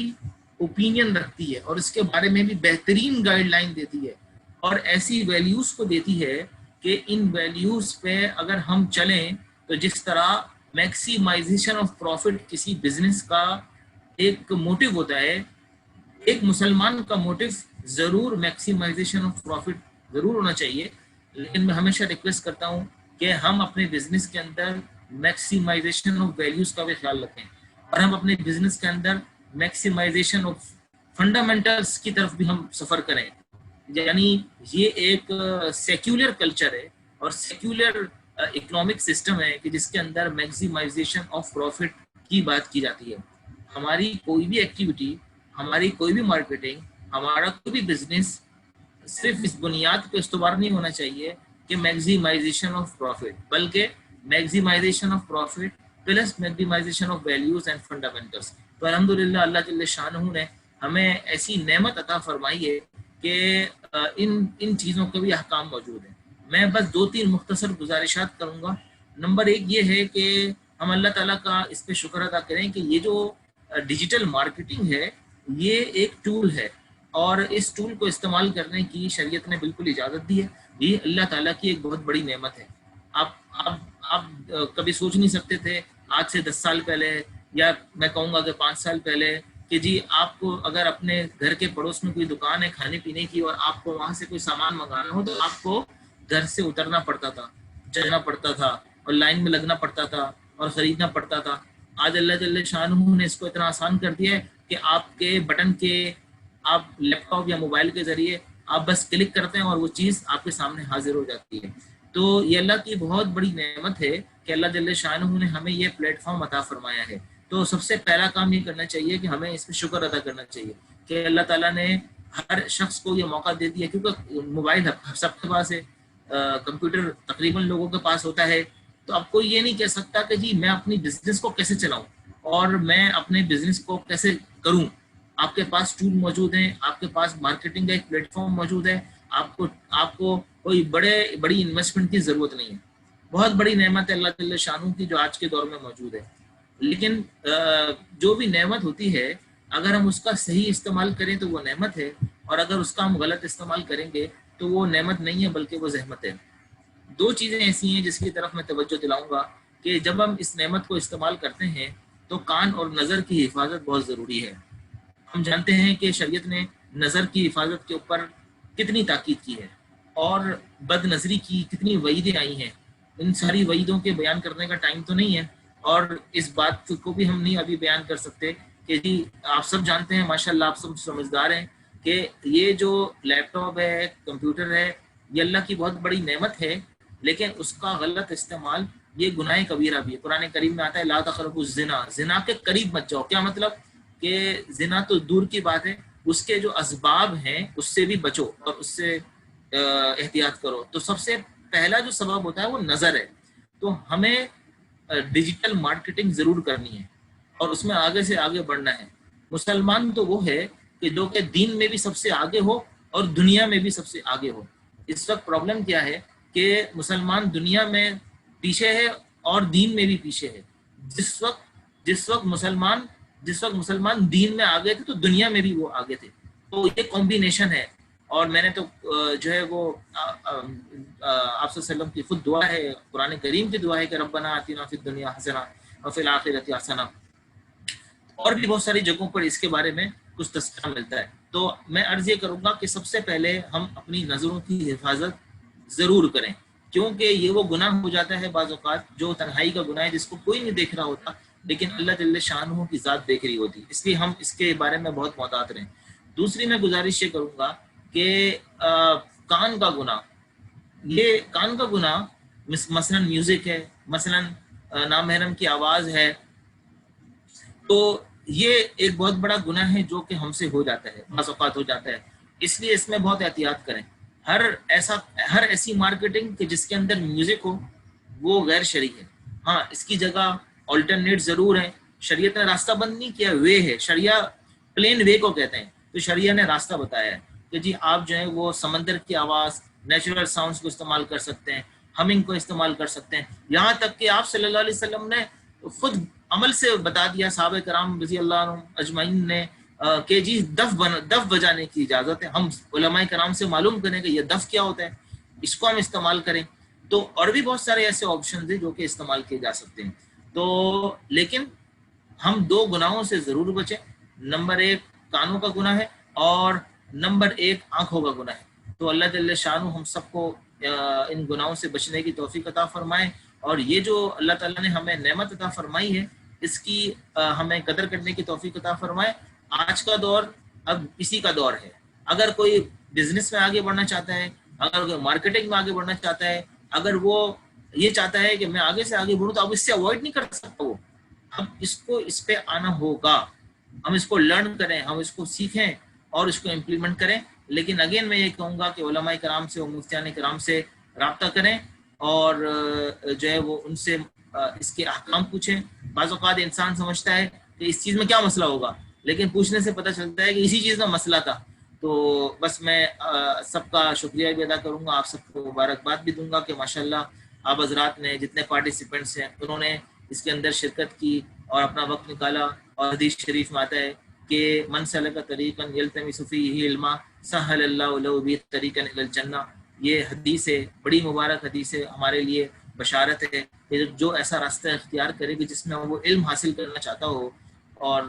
اوپینین رکھتی ہے اور اس کے بارے میں بھی بہترین گائیڈ لائن دیتی ہے، اور ایسی ویلیوز کو دیتی ہے کہ ان ویلیوز پہ اگر ہم چلیں تو جس طرح میکسیمائزیشن آف پروفٹ کسی بزنس کا ایک موٹیو ہوتا ہے، ایک مسلمان کا موٹیو ضرور میکسیمائزیشن آف پروفٹ ضرور ہونا چاہیے، لیکن میں ہمیشہ ریکویسٹ کرتا ہوں کہ ہم اپنے بزنس کے اندر میکسیمائزیشن آف ویلیوز کا بھی خیال رکھیں، اور ہم اپنے بزنس کے اندر میکسیمائزیشن آف فنڈامنٹلز کی طرف بھی ہم سفر کریں. یعنی یہ ایک سیکولر کلچر ہے اور سیکولر اکنامک سسٹم ہے کہ جس کے اندر میکسیمائزیشن آف پروفٹ کی بات کی جاتی ہے. ہماری کوئی بھی ایکٹیویٹی، ہماری کوئی بھی مارکیٹنگ، ہمارا کوئی بھی بزنس صرف اس بنیاد پہ استوار نہیں ہونا چاہیے کہ میکسیمائزیشن آف پروفٹ، بلکہ maximisation of profit plus maximisation of values and fundamentals. تو الحمدللہ اللہ جل شانہ نے ہمیں ایسی نعمت عطا فرمائی ہے کہ ان چیزوں کے بھی احکام موجود ہیں. میں بس 2-3 مختصر گزارشات کروں گا. نمبر 1 یہ ہے کہ ہم اللہ تعالیٰ کا اس پہ شکر ادا کریں کہ یہ جو ڈیجیٹل مارکیٹنگ ہے یہ ایک ٹول ہے، اور اس ٹول کو استعمال کرنے کی شریعت نے بالکل اجازت دی ہے. یہ اللہ تعالیٰ کی ایک بہت بڑی نعمت ہے. آپ کبھی سوچ نہیں سکتے تھے آج سے 10 سال پہلے، یا میں کہوں گا کہ 5 سال پہلے، کہ جی آپ کو اگر اپنے گھر کے پڑوس میں کوئی دکان ہے کھانے پینے کی اور آپ کو وہاں سے کوئی سامان منگانا ہو تو آپ کو گھر سے اترنا پڑتا تھا، جانا پڑتا تھا اور لائن میں لگنا پڑتا تھا اور خریدنا پڑتا تھا. آج اللہ جل شانہ نے اس کو اتنا آسان کر دیا ہے کہ آپ کے بٹن کے، آپ لیپ ٹاپ یا موبائل کے ذریعے آپ بس کلک کرتے ہیں اور وہ چیز آپ کے سامنے حاضر ہو جاتی ہے. تو یہ اللہ کی بہت بڑی نعمت ہے کہ اللہ جل شانہ نے ہمیں یہ پلیٹ فارم عطا فرمایا ہے. تو سب سے پہلا کام یہ کرنا چاہیے کہ ہمیں اس پہ شکر ادا کرنا چاہیے کہ اللہ تعالیٰ نے ہر شخص کو یہ موقع دے دیا، کیونکہ موبائل سب کے پاس ہے، کمپیوٹر تقریباً لوگوں کے پاس ہوتا ہے. تو اب کوئی یہ نہیں کہہ سکتا کہ جی میں اپنی بزنس کو کیسے چلاؤں اور میں اپنے بزنس کو کیسے کروں. آپ کے پاس ٹول موجود ہیں، آپ کے پاس مارکیٹنگ کا ایک پلیٹ فارم موجود ہے. آپ کو کوئی بڑی انویسٹمنٹ کی ضرورت نہیں ہے. بہت بڑی نعمت ہے اللہ جل شانہ کی جو آج کے دور میں موجود ہے. لیکن جو بھی نعمت ہوتی ہے اگر ہم اس کا صحیح استعمال کریں تو وہ نعمت ہے، اور اگر اس کا ہم غلط استعمال کریں گے تو وہ نعمت نہیں ہے بلکہ وہ زحمت ہے. 2 چیزیں ایسی ہیں جس کی طرف میں توجہ دلاؤں گا کہ جب ہم اس نعمت کو استعمال کرتے ہیں تو کان اور نظر کی حفاظت بہت ضروری ہے. ہم جانتے ہیں کہ شریعت نے نظر کی حفاظت کے اوپر کتنی تاکید کی ہے اور بد نظری کی کتنی وعیدیں آئی ہیں. ان ساری وعیدوں کے بیان کرنے کا ٹائم تو نہیں ہے، اور اس بات کو بھی ہم نہیں ابھی بیان کر سکتے کہ جی آپ سب جانتے ہیں، ماشاءاللہ آپ سب سمجھدار ہیں کہ یہ جو لیپ ٹاپ ہے, کمپیوٹر ہے, یہ اللہ کی بہت بڑی نعمت ہے, لیکن اس کا غلط استعمال یہ گناہ کبیرہ بھی ہے. قرآن کریم میں آتا ہے لا تقربوا الزنا, زنا کے قریب مت جاؤ. کیا مطلب کہ زنا تو دور کی بات ہے, اس کے جو اسباب ہیں اس سے بھی بچو اور اس سے احتیاط کرو. تو سب سے پہلا جو سبب ہوتا ہے وہ نظر ہے. تو ہمیں ڈیجیٹل مارکیٹنگ ضرور کرنی ہے اور اس میں آگے سے آگے بڑھنا ہے. مسلمان تو وہ ہے کہ جو کہ دین میں بھی سب سے آگے ہو اور دنیا میں بھی سب سے آگے ہو. اس وقت پرابلم کیا ہے کہ مسلمان دنیا میں پیچھے ہے اور دین میں بھی پیچھے ہے. جس وقت مسلمان دین میں آگے تھے تو دنیا میں بھی وہ آگے تھے. تو یہ کمبینیشن ہے. اور میں نے تو جو ہے وہ آپ صلی اللہ علیہ وسلم کی خود دعا ہے, قرآن کریم کی دعا ہے کہ ربنا آتنا فی الدنیا حسنہ وفی الآخرۃ حسنہ. اور بھی بہت ساری جگہوں پر اس کے بارے میں کچھ تذکرہ ملتا ہے. تو میں عرض یہ کروں گا کہ سب سے پہلے ہم اپنی نظروں کی حفاظت ضرور کریں, کیونکہ یہ وہ گناہ ہو جاتا ہے بعض اوقات جو تنہائی کا گناہ ہے, جس کو کوئی نہیں دیکھ رہا ہوتا لیکن اللہ جل شانہ کی ذات دیکھ رہی ہوتی. اس لیے ہم اس کے بارے میں بہت محتاط رہیں. دوسری میں گزارش یہ کروں گا کہ کان کا گناہ, یہ کان کا گناہ مثلا میوزک ہے, مثلا نامحرم کی آواز ہے, تو یہ ایک بہت بڑا گناہ ہے جو کہ ہم سے ہو جاتا ہے, بعض اوقات ہو جاتا ہے. اس لیے اس میں بہت احتیاط کریں. ہر ایسی مارکیٹنگ کہ جس کے اندر میوزک ہو وہ غیر شرعی ہے. ہاں, اس کی جگہ آلٹرنیٹ ضرور ہے. شریعت نے راستہ بند نہیں کیا, وے ہے, شریعہ پلین وے کو کہتے ہیں. تو شریعہ نے راستہ بتایا ہے کہ جی آپ جو ہے وہ سمندر کی آواز, نیچرل ساؤنڈز کو استعمال کر سکتے ہیں, ہمنگ کو استعمال کر سکتے ہیں. یہاں تک کہ آپ صلی اللہ علیہ وسلم نے خود عمل سے بتا دیا, صحابہ کرام رضی اللہ عنہم اجمعین نے, کہ جی دف بجانے کی اجازت ہے. ہم علماء کرام سے معلوم کریں کہ یہ دف کیا ہوتا ہے, اس کو ہم استعمال کریں. تو اور بھی بہت سارے ایسے آپشنز ہیں جو کہ استعمال کیے جا سکتے ہیں. تو لیکن ہم دو گناہوں سے ضرور بچیں. نمبر 1 کانوں کا گناہ ہے اور نمبر 1 آنکھوں کا گناہ ہے. تو اللہ جل شانہ ہم سب کو ان گناہوں سے بچنے کی توفیق عطا فرمائے. اور یہ جو اللہ تعالیٰ نے ہمیں نعمت عطا فرمائی ہے اس کی ہمیں قدر کرنے کی توفیق عطا فرمائے. آج کا دور اب اسی کا دور ہے. اگر کوئی بزنس میں آگے بڑھنا چاہتا ہے, اگر کوئی مارکیٹنگ میں آگے بڑھنا چاہتا ہے, اگر وہ یہ چاہتا ہے کہ میں آگے سے آگے بڑھوں, تو اب اس سے اوائڈ نہیں کر سکتا وہ. اب اس پہ آنا ہوگا, ہم اس کو لرن کریں, ہم اس کو سیکھیں اور اس کو امپلیمنٹ کریں. لیکن اگین میں یہ کہوں گا کہ علماء کرام سے اور مفتیان کرام سے رابطہ کریں اور جو ہے وہ ان سے اس کے احکام پوچھیں. بعض اوقات انسان سمجھتا ہے کہ اس چیز میں کیا مسئلہ ہوگا, لیکن پوچھنے سے پتہ چلتا ہے کہ اسی چیز میں مسئلہ تھا. تو بس میں سب کا شکریہ بھی ادا کروں گا, آپ سب کو مبارکباد بھی دوں گا کہ ماشاءاللہ آپ حضرات نے جتنے پارٹیسپینٹس ہیں انہوں نے اس کے اندر شرکت کی اور اپنا وقت نکالا. اور حدیث شریف میں آتا ہے کہ من سلک طریقا یلتمس فیہ علما سہل اللہ لہ بہ طریقا الی الجنہ. یہ حدیث ہے, بڑی مبارک حدیث ہے, ہمارے لیے بشارت ہے کہ جو ایسا راستہ اختیار کرے کہ جس میں وہ علم حاصل کرنا چاہتا ہو اور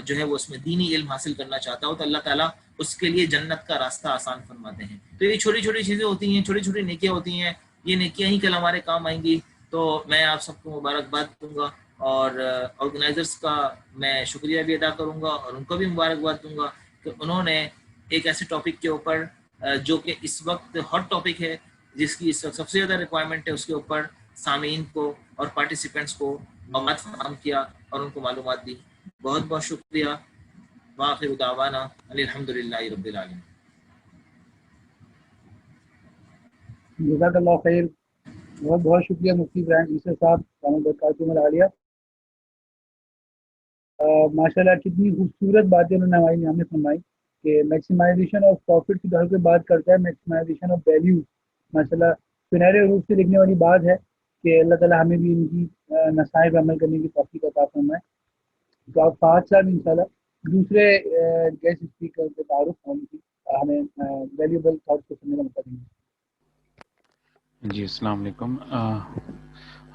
جو ہے وہ اس میں دینی علم حاصل کرنا چاہتا ہو, تو اللہ تعالیٰ اس کے لیے جنت کا راستہ آسان فرماتے ہیں. تو یہ چھوٹی چھوٹی چیزیں ہوتی ہیں, چھوٹی چھوٹی نیکیاں ہوتی ہیں, یہ نیکیاں ہی کل ہمارے کام آئیں گی. تو میں آپ سب کو مبارکباد دوں گا اور آرگنائزرز کا میں شکریہ بھی ادا کروں گا اور ان کو بھی مبارکباد دوں گا کہ انہوں نے ایک ایسے ٹاپک کے اوپر جو کہ اس وقت ہاٹ ٹاپک ہے, جس کی اس وقت سب سے زیادہ ریکوائرمنٹ ہے, اس کے اوپر سامعین کو اور پارٹیسپینٹس کو مواد فراہم کیا اور ان کو معلومات دی. بہت بہت شکریہ. وآخر دعوانا الحمدللہ رب العالمین. جزاک اللہ خیر. بہت بہت شکریہ مفتی ابراہیم عیسیٰ صاحب, برکاتہ العالیہ. ماشاءاللہ کتنی خوبصورت باتیں انہوں نے ہمیں فرمائی کہ میکسیمائزیشن آف پروفٹ کی طرح سے بات کرتا ہے, میکسیمائزیشن آف ویلیو. ماشاءاللہ سنہرے روپ سے لکھنے والی بات ہے کہ اللہ تعالیٰ ہمیں بھی ان کی نصائح پر عمل کرنے کی توفیق عطا فرمائے. تو آپ فہد صاحب انشاءاللہ دوسرے گیسٹ اسپیکر کے تعارف ہونے کی ہمیں ویلیوبل تھاٹس کو سننے کا موقع دیں گے. جی السلام علیکم.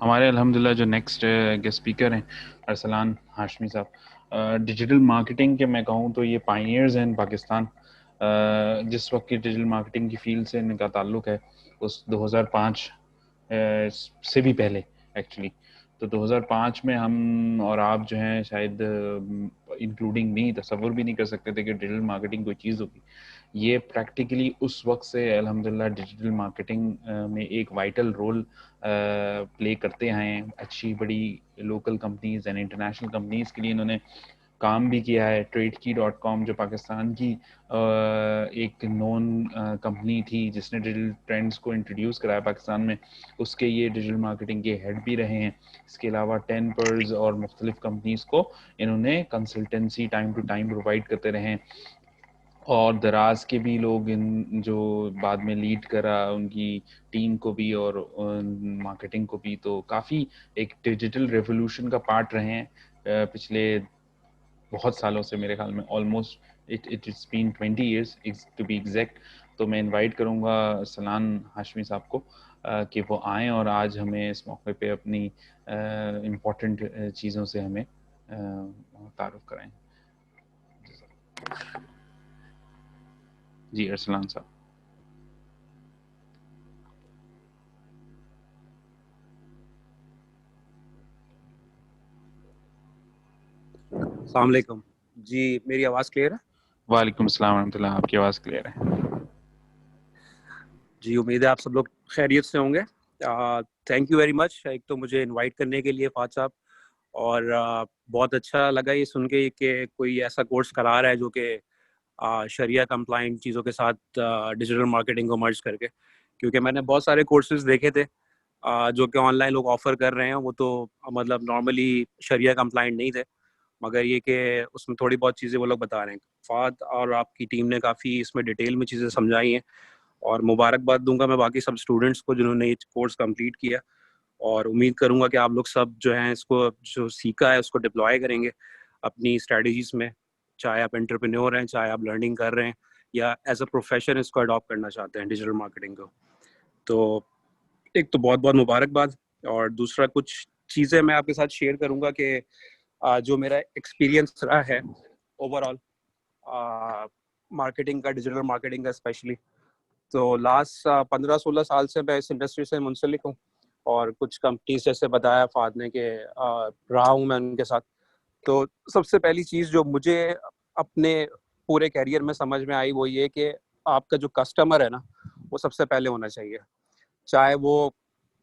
ہمارے الحمدللہ جو نیکسٹ گیسٹ اسپیکر ہیں ارسلان ہاشمی صاحب, ڈیجیٹل مارکیٹنگ کے میں کہوں تو یہ پائنیئرز ہیں ان پاکستان. جس وقت کی ڈیجیٹل مارکیٹنگ کی فیلڈ سے ان کا تعلق ہے اس 2005 سے بھی پہلے ایکچولی. تو 2005 میں ہم اور آپ جو ہیں شاید انکلوڈنگ نہیں تصور بھی نہیں کر سکتے تھے کہ ڈیجیٹل مارکیٹنگ کوئی چیز ہوگی. یہ پریکٹیکلی اس وقت سے الحمدللہ ڈیجیٹل مارکیٹنگ میں ایک وائٹل رول پلے کرتے ہیں. اچھی بڑی local companies and international companies کے لیے انہوں نے کام بھی کیا ہے. TradeKey.com جو پاکستان کی ایک نون کمپنی تھی جس نے ڈیجیٹل ٹرینڈز کو انٹروڈیوس کرایا پاکستان میں, اس کے یہ ڈیجیٹل مارکیٹنگ کے ہیڈ بھی رہے ہیں. اس کے علاوہ 10 پرز اور مختلف کمپنیز کو انہوں نے consultancy time to time provide کرتے رہے ہیں. اور دراز کے بھی لوگ ان جو بعد میں لیڈ کرا ان کی ٹیم کو بھی اور مارکیٹنگ کو بھی, تو کافی ایک ڈیجیٹل ریولوشن کا پارٹ رہے ہیں پچھلے بہت سالوں سے. میرے خیال میں almost it's been 20 years to be exact. تو میں انوائٹ کروں گا سنان ہاشمی صاحب کو کہ وہ آئیں اور آج ہمیں اس موقع پہ اپنی امپورٹنٹ چیزوں سے ہمیں تعارف کرائیں. جی ارسلان صاحب. السلام علیکم جی, میری آواز کلیئر ہے؟ وعلیکم السلام ورحمۃ اللہ, آپ کی آواز کلیئر ہے جی. امید ہے آپ سب لوگ خیریت سے ہوں گے. تھینک یو ویری مچ ایک تو مجھے انوائٹ کرنے کے لیے فہد صاحب, اور بہت اچھا لگا یہ سن کے کہ کوئی ایسا کورس کرا رہا ہے جو کہ شریعہ کمپلائنٹ چیزوں کے ساتھ ڈیجیٹل مارکیٹنگ کو مرج کر کے, کیونکہ میں نے بہت سارے کورسز دیکھے تھے جو کہ آن لائن لوگ آفر کر رہے ہیں, وہ تو مطلب نارملی شریعہ کمپلائنٹ نہیں تھے, مگر یہ کہ اس میں تھوڑی بہت چیزیں وہ لوگ بتا رہے ہیں. فہد اور آپ کی ٹیم نے کافی اس میں ڈیٹیل میں چیزیں سمجھائی ہیں, اور مبارکباد دوں گا میں باقی سب اسٹوڈنٹس کو جنہوں نے یہ کورس کمپلیٹ کیا, اور امید کروں گا کہ آپ لوگ سب جو ہیں اس کو جو سیکھا ہے اس کو ڈپلوائے کریں گے اپنی اسٹریٹجیز میں, چاہے آپ انٹرپرینور ہیں, چاہے آپ لرننگ کر رہے ہیں, یا ایز اے پروفیشن اس کو اڈاپٹ کرنا چاہتے ہیں ڈیجیٹل مارکیٹنگ کو. تو ایک تو بہت بہت مبارکباد, اور دوسرا کچھ چیزیں میں آپ کے ساتھ شیئر کروں گا کہ جو میرا ایکسپیرینس رہا ہے اوور آل مارکیٹنگ کا, ڈیجیٹل مارکیٹنگ کا اسپیشلی. تو لاسٹ 15-16 سال سے میں اس انڈسٹری سے منسلک ہوں, اور کچھ کمپنیز جیسے بتایا فہد نے کہ رہا ہوں میں ان کے ساتھ. تو سب سے پہلی چیز جو مجھے اپنے پورے کیریئر میں سمجھ میں آئی وہ یہ کہ آپ کا جو کسٹمر ہے نا وہ سب سے پہلے ہونا چاہیے, چاہے وہ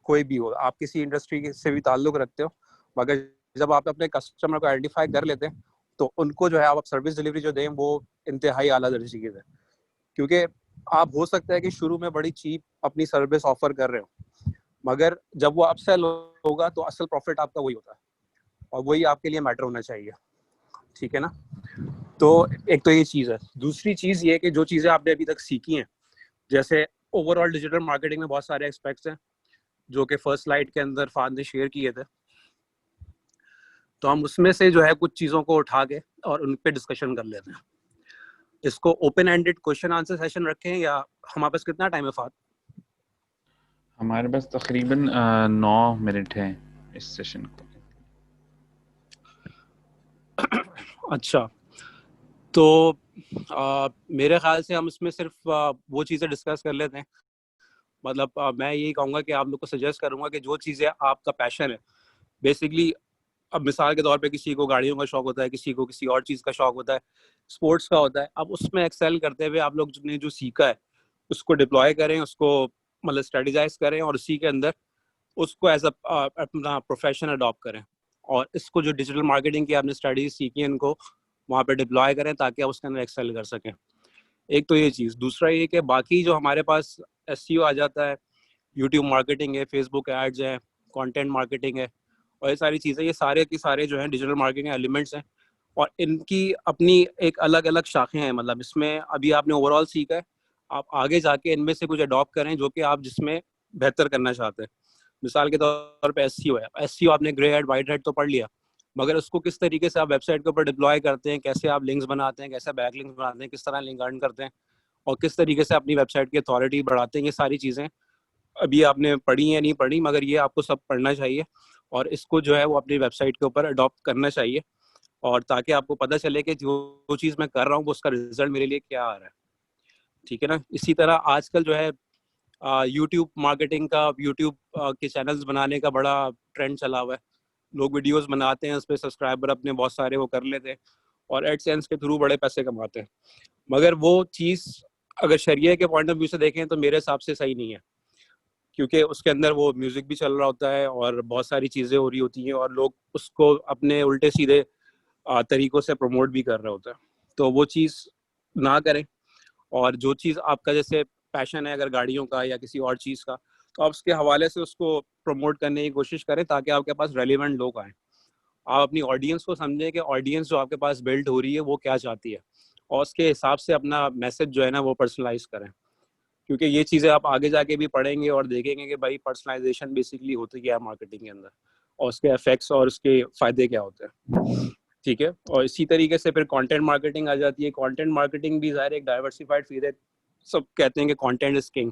کوئی بھی ہو. آپ کسی انڈسٹری سے بھی تعلق رکھتے ہو, مگر جب آپ اپنے کسٹمر کو آئیڈینٹیفائی کر لیتے ہیں تو ان کو جو ہے آپ سروس ڈلیوری جو دیں وہ انتہائی اعلیٰ درجے کی ہے. کیونکہ آپ ہو سکتا ہے کہ شروع میں بڑی چیپ اپنی سروس آفر کر رہے ہو, مگر جب وہ اپ سیل ہوگا تو اصل پروفٹ آپ کا وہی ہوتا ہے, اور وہی آپ کے لیے میٹر ہونا چاہیے. ٹھیک ہے نا. تو ایک تو یہ چیز ہے. دوسری چیز یہ کہ جو چیزیں آپ نے ابھی تک سیکھی ہیں, جیسے اوور آل ڈیجیٹل مارکیٹنگ میں بہت سارے ایکسپیکٹس ہیں جو کہ فرسٹ سلائیڈ کے اندر فہد نے شیئر کیے تھے, تو ہم اس میں سے جو ہے کچھ چیزوں کو اٹھا کے اور ان پہ ڈسکشن کر لیتے ہیں. اس کو open ended question answer session رکھیں, یا ہمارے پاس کتنا ٹائم ہے فہد؟ ہمارے پاس تقریباً 9 منٹ ہیں اس سیشن کو. اچھا, تو میرے خیال سے ہم اس میں صرف وہ چیزیں ڈسکس کر لیتے ہیں. مطلب میں یہی کہوں گا کہ آپ لوگ کو سجیسٹ کروں گا کہ جو چیزیں آپ کا پیشن ہے, بیسکلی اب مثال کے طور پہ کسی کو گاڑیوں کا شوق ہوتا ہے, کسی کو کسی اور چیز کا شوق ہوتا ہے, اسپورٹس کا ہوتا ہے, اب اس میں ایکسیل کرتے ہوئے آپ لوگ نے جو سیکھا ہے اس کو ڈپلوائے کریں, اس کو مطلب اسٹریٹجائز کریں, اور اسی کے اندر اس کو ایز اے اپنا پروفیشن اڈاپٹ کریں, اور اس کو جو ڈیجیٹل مارکیٹنگ کی آپ نے اسٹریٹجیز سیکھی ہیں ان کو وہاں پہ ڈپلوائے کریں تاکہ آپ اس کے اندر ایکسیل کر سکیں. ایک تو یہ چیز. دوسرا یہ کہ باقی جو ہمارے پاس SEO آ جاتا ہے, یوٹیوب مارکیٹنگ ہے, فیس بک ایڈز ہیں, کانٹینٹ مارکیٹنگ ہے, اور یہ ساری چیزیں, یہ سارے کے سارے جو ہیں ڈیجیٹل مارکیٹنگ ایلیمنٹس ہیں, اور ان کی اپنی ایک الگ الگ شاخیں ہیں. مطلب اس میں ابھی آپ نے اوور آل سیکھا ہے, آپ آگے جا کے ان میں سے کچھ اڈاپٹ کریں جو کہ آپ جس میں بہتر کرنا چاہتے ہیں. مثال کے طور پہ SEO ہے, SEO آپ نے گرے ہیڈ وائٹ ہیڈ تو پڑھ لیا, مگر اس کو کس طریقے سے آپ ویب سائٹ کے اوپر ڈپلوائے کرتے ہیں, کیسے آپ لنکس بناتے ہیں, کیسے بیک لنکس بناتے ہیں, کس طرح لنک ارن کرتے ہیں, اور کس طریقے سے اپنی ویب سائٹ کی اتھارٹی بڑھاتے ہیں, یہ ساری چیزیں ابھی آپ نے پڑھی یا نہیں پڑھی, مگر یہ آپ کو سب پڑھنا چاہیے, اور اس کو جو ہے وہ اپنی ویب سائٹ کے اوپر اڈاپٹ کرنا چاہیے, اور تاکہ آپ کو پتہ چلے کہ جو چیز میں کر رہا ہوں وہ اس کا رزلٹ میرے لیے کیا آ رہا ہے. ٹھیک ہے نا. اسی طرح آج کل جو ہے یوٹیوب مارکیٹنگ کا, یوٹیوب کے چینلز بنانے کا بڑا ٹرینڈ چلا ہوا ہے. لوگ ویڈیوز بناتے ہیں, اس پہ سبسکرائبر اپنے بہت سارے وہ کر لیتے ہیں اور ایڈ سینس کے تھرو بڑے پیسے کماتے ہیں. مگر وہ چیز اگر شریعہ کے پوائنٹ آف ویو سے دیکھیں تو میرے حساب سے صحیح نہیں ہے, کیونکہ اس کے اندر وہ میوزک بھی چل رہا ہوتا ہے اور بہت ساری چیزیں ہو رہی ہوتی ہیں اور لوگ اس کو اپنے الٹے سیدھے طریقوں سے پروموٹ بھی کر رہے ہوتے ہیں. تو وہ چیز نہ کریں, اور جو چیز آپ کا جیسے پیشن ہے اگر گاڑیوں کا یا کسی اور چیز کا, تو آپ اس کے حوالے سے اس کو پروموٹ کرنے کی کوشش کریں تاکہ آپ کے پاس ریلیونٹ لوگ آئیں. آپ اپنی آڈینس کو سمجھیں کہ آڈینس جو آپ کے پاس بلڈ ہو رہی ہے وہ کیا چاہتی ہے, اور اس کے حساب سے اپنا میسج جو ہے نا وہ پرسنلائز کریں, کیونکہ یہ چیزیں آپ آگے جا کے بھی پڑھیں گے اور دیکھیں گے کہ بھائی پرسنلائزیشن بیسکلی ہوتی کیا ہے مارکیٹنگ کے اندر, اور اس کے افیکٹس اور اس کے فائدے کیا ہوتے ہیں. ٹھیک ہے, اور اسی طریقے سے پھر کانٹینٹ مارکیٹنگ آ جاتی ہے. کانٹینٹ مارکیٹنگ بھی ظاہر ایک ڈائیورسفائڈ فیلڈ ہے, سب کہتے ہیں کہ کانٹینٹ از کنگ.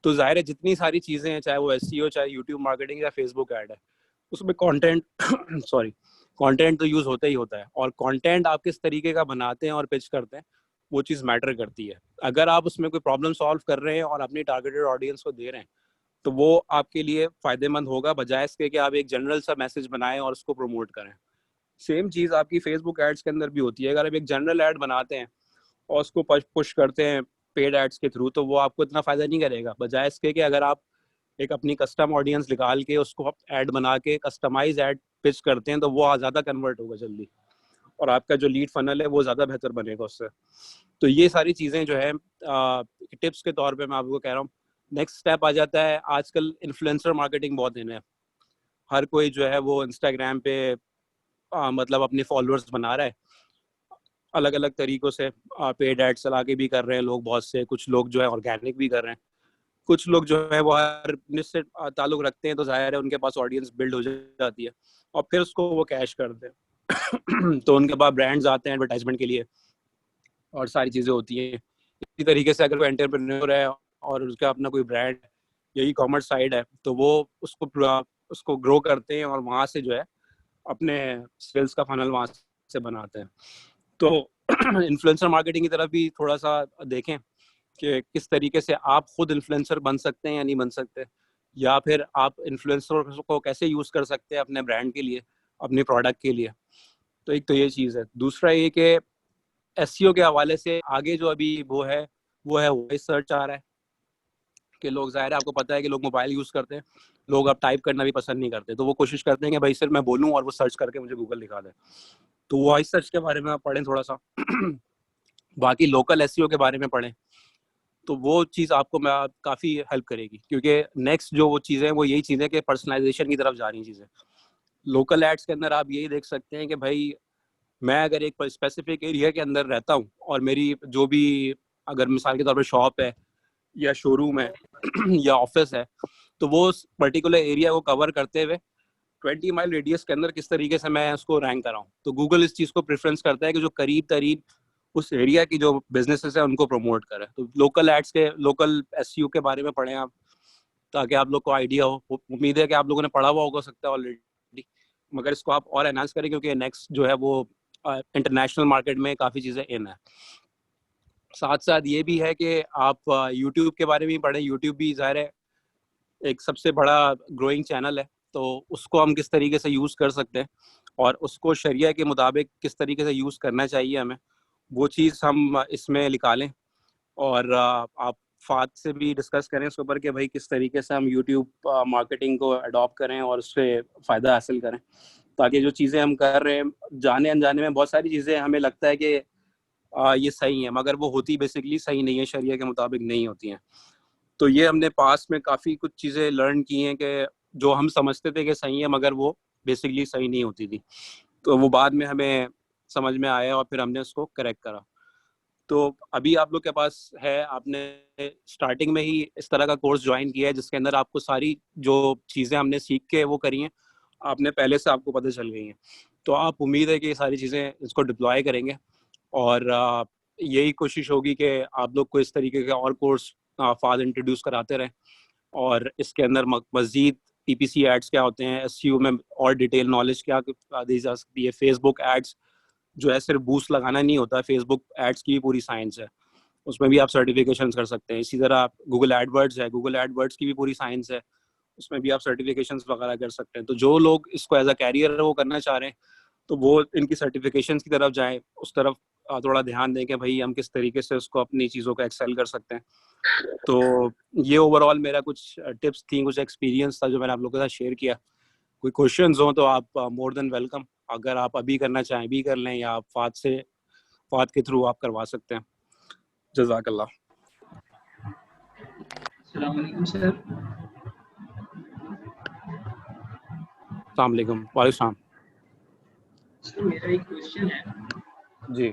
تو ظاہر ہے جتنی ساری چیزیں ہیں, چاہے وہ SEO, چاہے یوٹیوب مارکیٹنگ یا فیس بک ایڈ ہے, اس میں کانٹینٹ تو یوز ہوتا ہی ہوتا ہے. اور کانٹینٹ آپ کس طریقے کا بناتے ہیں اور پچ کرتے ہیں وہ چیز میٹر کرتی ہے. اگر آپ اس میں کوئی پرابلم سالو کر رہے ہیں اور اپنی ٹارگیٹڈ آڈینس کو دے رہے ہیں تو وہ آپ کے لیے فائدہ مند ہوگا, بجائے اس کے کہ آپ ایک جنرل سا میسج بنائیں اور اس کو پروموٹ کریں. سیم چیز آپ کی فیس بک ایڈس کے اندر بھی ہوتی ہے. اگر آپ ایک جنرل ایڈ بناتے ہیں اور اس کو پش کرتے ہیں پیڈ ایڈس کے تھرو, تو وہ آپ کو اتنا فائدہ نہیں کرے گا, بجائے اس کے کہ اگر آپ ایک اپنی کسٹم آڈینس نکال کے اس کو ایڈ بنا کے کسٹمائز ایڈ پچ کرتے ہیں تو وہ زیادہ کنورٹ ہوگا جلدی, اور آپ کا جو لیڈ فنل ہے وہ زیادہ بہتر بنے گا اس سے. تو یہ ساری چیزیں جو ہے ٹپس کے طور پہ میں آپ کو کہہ رہا ہوں. نیکسٹ اسٹیپ آ جاتا ہے, آج کل انفلوئنسر مارکیٹنگ بہت ان ہے. ہر کوئی جو ہے وہ انسٹاگرام پہ مطلب اپنے فالوورز بنا رہا ہے الگ الگ طریقوں سے, پیڈ ایڈ چلا کے بھی کر رہے ہیں لوگ بہت سے, کچھ لوگ جو ہے آرگینک بھی کر رہے ہیں, کچھ لوگ جو ہے وہ ہر بزنس سے تعلق رکھتے ہیں تو ظاہر ہے ان کے پاس آڈینس بلڈ ہو جاتی ہے اور پھر اس کو وہ کیش کرتے ہیں. تو ان کے پاس برانڈز آتے ہیں ایڈورٹائزمنٹ کے لیے اور ساری چیزیں ہوتی ہیں. اسی طریقے سے اگر کوئی انٹرپرینور ہے اور اس کا اپنا کوئی برانڈ یا ای کامرس سائٹ ہے تو وہ اس کو گرو کرتے ہیں اور وہاں سے جو ہے اپنے سیلز کا فنل وہاں سے بناتے ہیں. تو انفلوئنسر مارکیٹنگ کی طرف بھی تھوڑا سا دیکھیں کہ کس طریقے سے آپ خود انفلوئنسر بن سکتے ہیں یا نہیں بن سکتے, یا پھر آپ انفلوئنسر کو کیسے یوز کر سکتے ہیں اپنے برانڈ کے لیے, اپنے پروڈکٹ کے لیے. تو ایک تو یہ چیز ہے. دوسرا یہ کہ SEO کے حوالے سے آگے جو ابھی وہ ہے وائس سرچ آ رہا ہے کہ لوگ, ظاہر ہے آپ کو پتہ ہے کہ لوگ موبائل یوز کرتے ہیں, لوگ اب ٹائپ کرنا بھی پسند نہیں کرتے, تو وہ کوشش کرتے ہیں کہ بھائی صرف میں بولوں اور وہ سرچ کر کے مجھے گوگل دکھا دے. تو وائس سرچ کے بارے میں آپ پڑھیں تھوڑا سا. باقی لوکل SEO کے بارے میں پڑھیں تو وہ چیز آپ کو کافی ہیلپ کرے گی, کیونکہ نیکسٹ جو وہ چیزیں وہ یہی چیزیں کہ پرسنلائزیشن کی طرف جا رہی چیزیں. لوکل ایڈس کے اندر آپ یہی دیکھ سکتے ہیں کہ بھائی میں اگر ایک اسپیسیفک ایریا کے اندر رہتا ہوں اور میری جو بھی اگر مثال کے طور پہ شاپ ہے یا شو روم ہے یا آفس ہے, تو وہ پرٹیکولر ایریا کو کور کرتے ہوئے 20 مائل ریڈیس کے اندر کس طریقے سے میں اس کو رینک کراؤں. تو گوگل اس چیز کو پریفرنس کرتا ہے کہ جو قریب ترین اس ایریا کی جو بزنسز ہیں ان کو پروموٹ کرے. تو لوکل ایڈس کے, لوکل SEO کے بارے میں پڑھیں آپ تاکہ آپ لوگ کو آئیڈیا ہو. امید ہے کہ آپ لوگوں نے پڑھا ہوا ہو سکتا ہے آلریڈی, مگر اس کو آپ اور انہانس کریں کیونکہ نیکسٹ جو ہے وہ انٹرنیشنل مارکیٹ میں کافی چیزیں ان ہے. ساتھ ساتھ یہ بھی ہے کہ آپ یوٹیوب کے بارے میں پڑھیں. یوٹیوب بھی ظاہر ہے ایک سب سے بڑا گروئنگ چینل ہے, تو اس کو ہم کس طریقے سے یوز کر سکتے ہیں اور اس کو شریعہ کے مطابق کس طریقے سے یوز کرنا چاہیے ہمیں, وہ چیز ہم اس میں نکالیں. اور آپ فات سے بھی ڈسکس کریں اس کے اوپر کہ بھائی کس طریقے سے ہم یوٹیوب مارکیٹنگ کو اڈاپٹ کریں اور اس سے فائدہ حاصل کریں, تاکہ جو چیزیں ہم کر رہے ہیں جانے انجانے میں بہت ساری چیزیں ہمیں لگتا ہے کہ یہ صحیح ہیں, مگر وہ ہوتی بیسکلی صحیح نہیں ہے, شریعہ کے مطابق نہیں ہوتی ہیں. تو یہ ہم نے پاس میں کافی کچھ چیزیں لرن کی ہیں کہ جو ہم سمجھتے تھے کہ صحیح ہے مگر وہ بیسکلی صحیح نہیں ہوتی تھی. تو وہ بعد میں ہمیں سمجھ میں آیا اور پھر ہم نے اس کو کریکٹ کرا. تو ابھی آپ لوگ کے پاس ہے, آپ نے اسٹارٹنگ میں ہی اس طرح کا کورس جوائن کیا ہے جس کے اندر آپ کو ساری جو چیزیں ہم نے سیکھ کے وہ کری ہیں آپ نے پہلے سے آپ کو پتہ چل گئی ہیں. تو آپ امید ہے کہ یہ ساری چیزیں اس کو ڈپلوائے کریں گے, اور یہی کوشش ہوگی کہ آپ لوگ کو اس طریقے کے اور کورس فاد انٹروڈیوس کراتے رہیں, اور اس کے اندر مزید PPC ایڈس کیا ہوتے ہیں, SEO میں اور ڈیٹیل نالج کیا دی جا سکتی ہے. فیس بک ایڈس جو ہے صرف بوسٹ لگانا نہیں ہوتا, فیس بک ایڈس کی بھی پوری سائنس ہے, اس میں بھی آپ سرٹیفکیشن کر سکتے ہیں. اسی طرح گوگل ایڈ ورڈز ہے, گوگل ایڈ ورڈز کی بھی پوری سائنس ہے, اس میں بھی آپ سرٹیفکیشنز وغیرہ کر سکتے ہیں. تو جو لوگ اس کو ایز اے کیریئر وہ کرنا چاہ رہے ہیں تو وہ ان کی سرٹیفکیشنز کی طرف جائیں, اس طرف تھوڑا دھیان دیں کہ بھائی ہم کس طریقے سے اس کو اپنی چیزوں کو ایکسل کر سکتے ہیں. تو یہ اوور آل میرا کچھ ٹپس تھیں, کچھ ایکسپیرینس تھا جو میں نے آپ لوگوں کے ساتھ شیئر کیا. کوئی کوشچنز ہوں تو آپ مور دین ویلکم, اگر آپ ابھی کرنا چاہیں بھی کر لیں, یا آپ فات کے تھرو آپ کروا سکتے ہیں. جزاک اللہ. السلام علیکم سر. السلام علیکم. وعلیکم السلام. سر میرا ایک کوشچن ہے. جی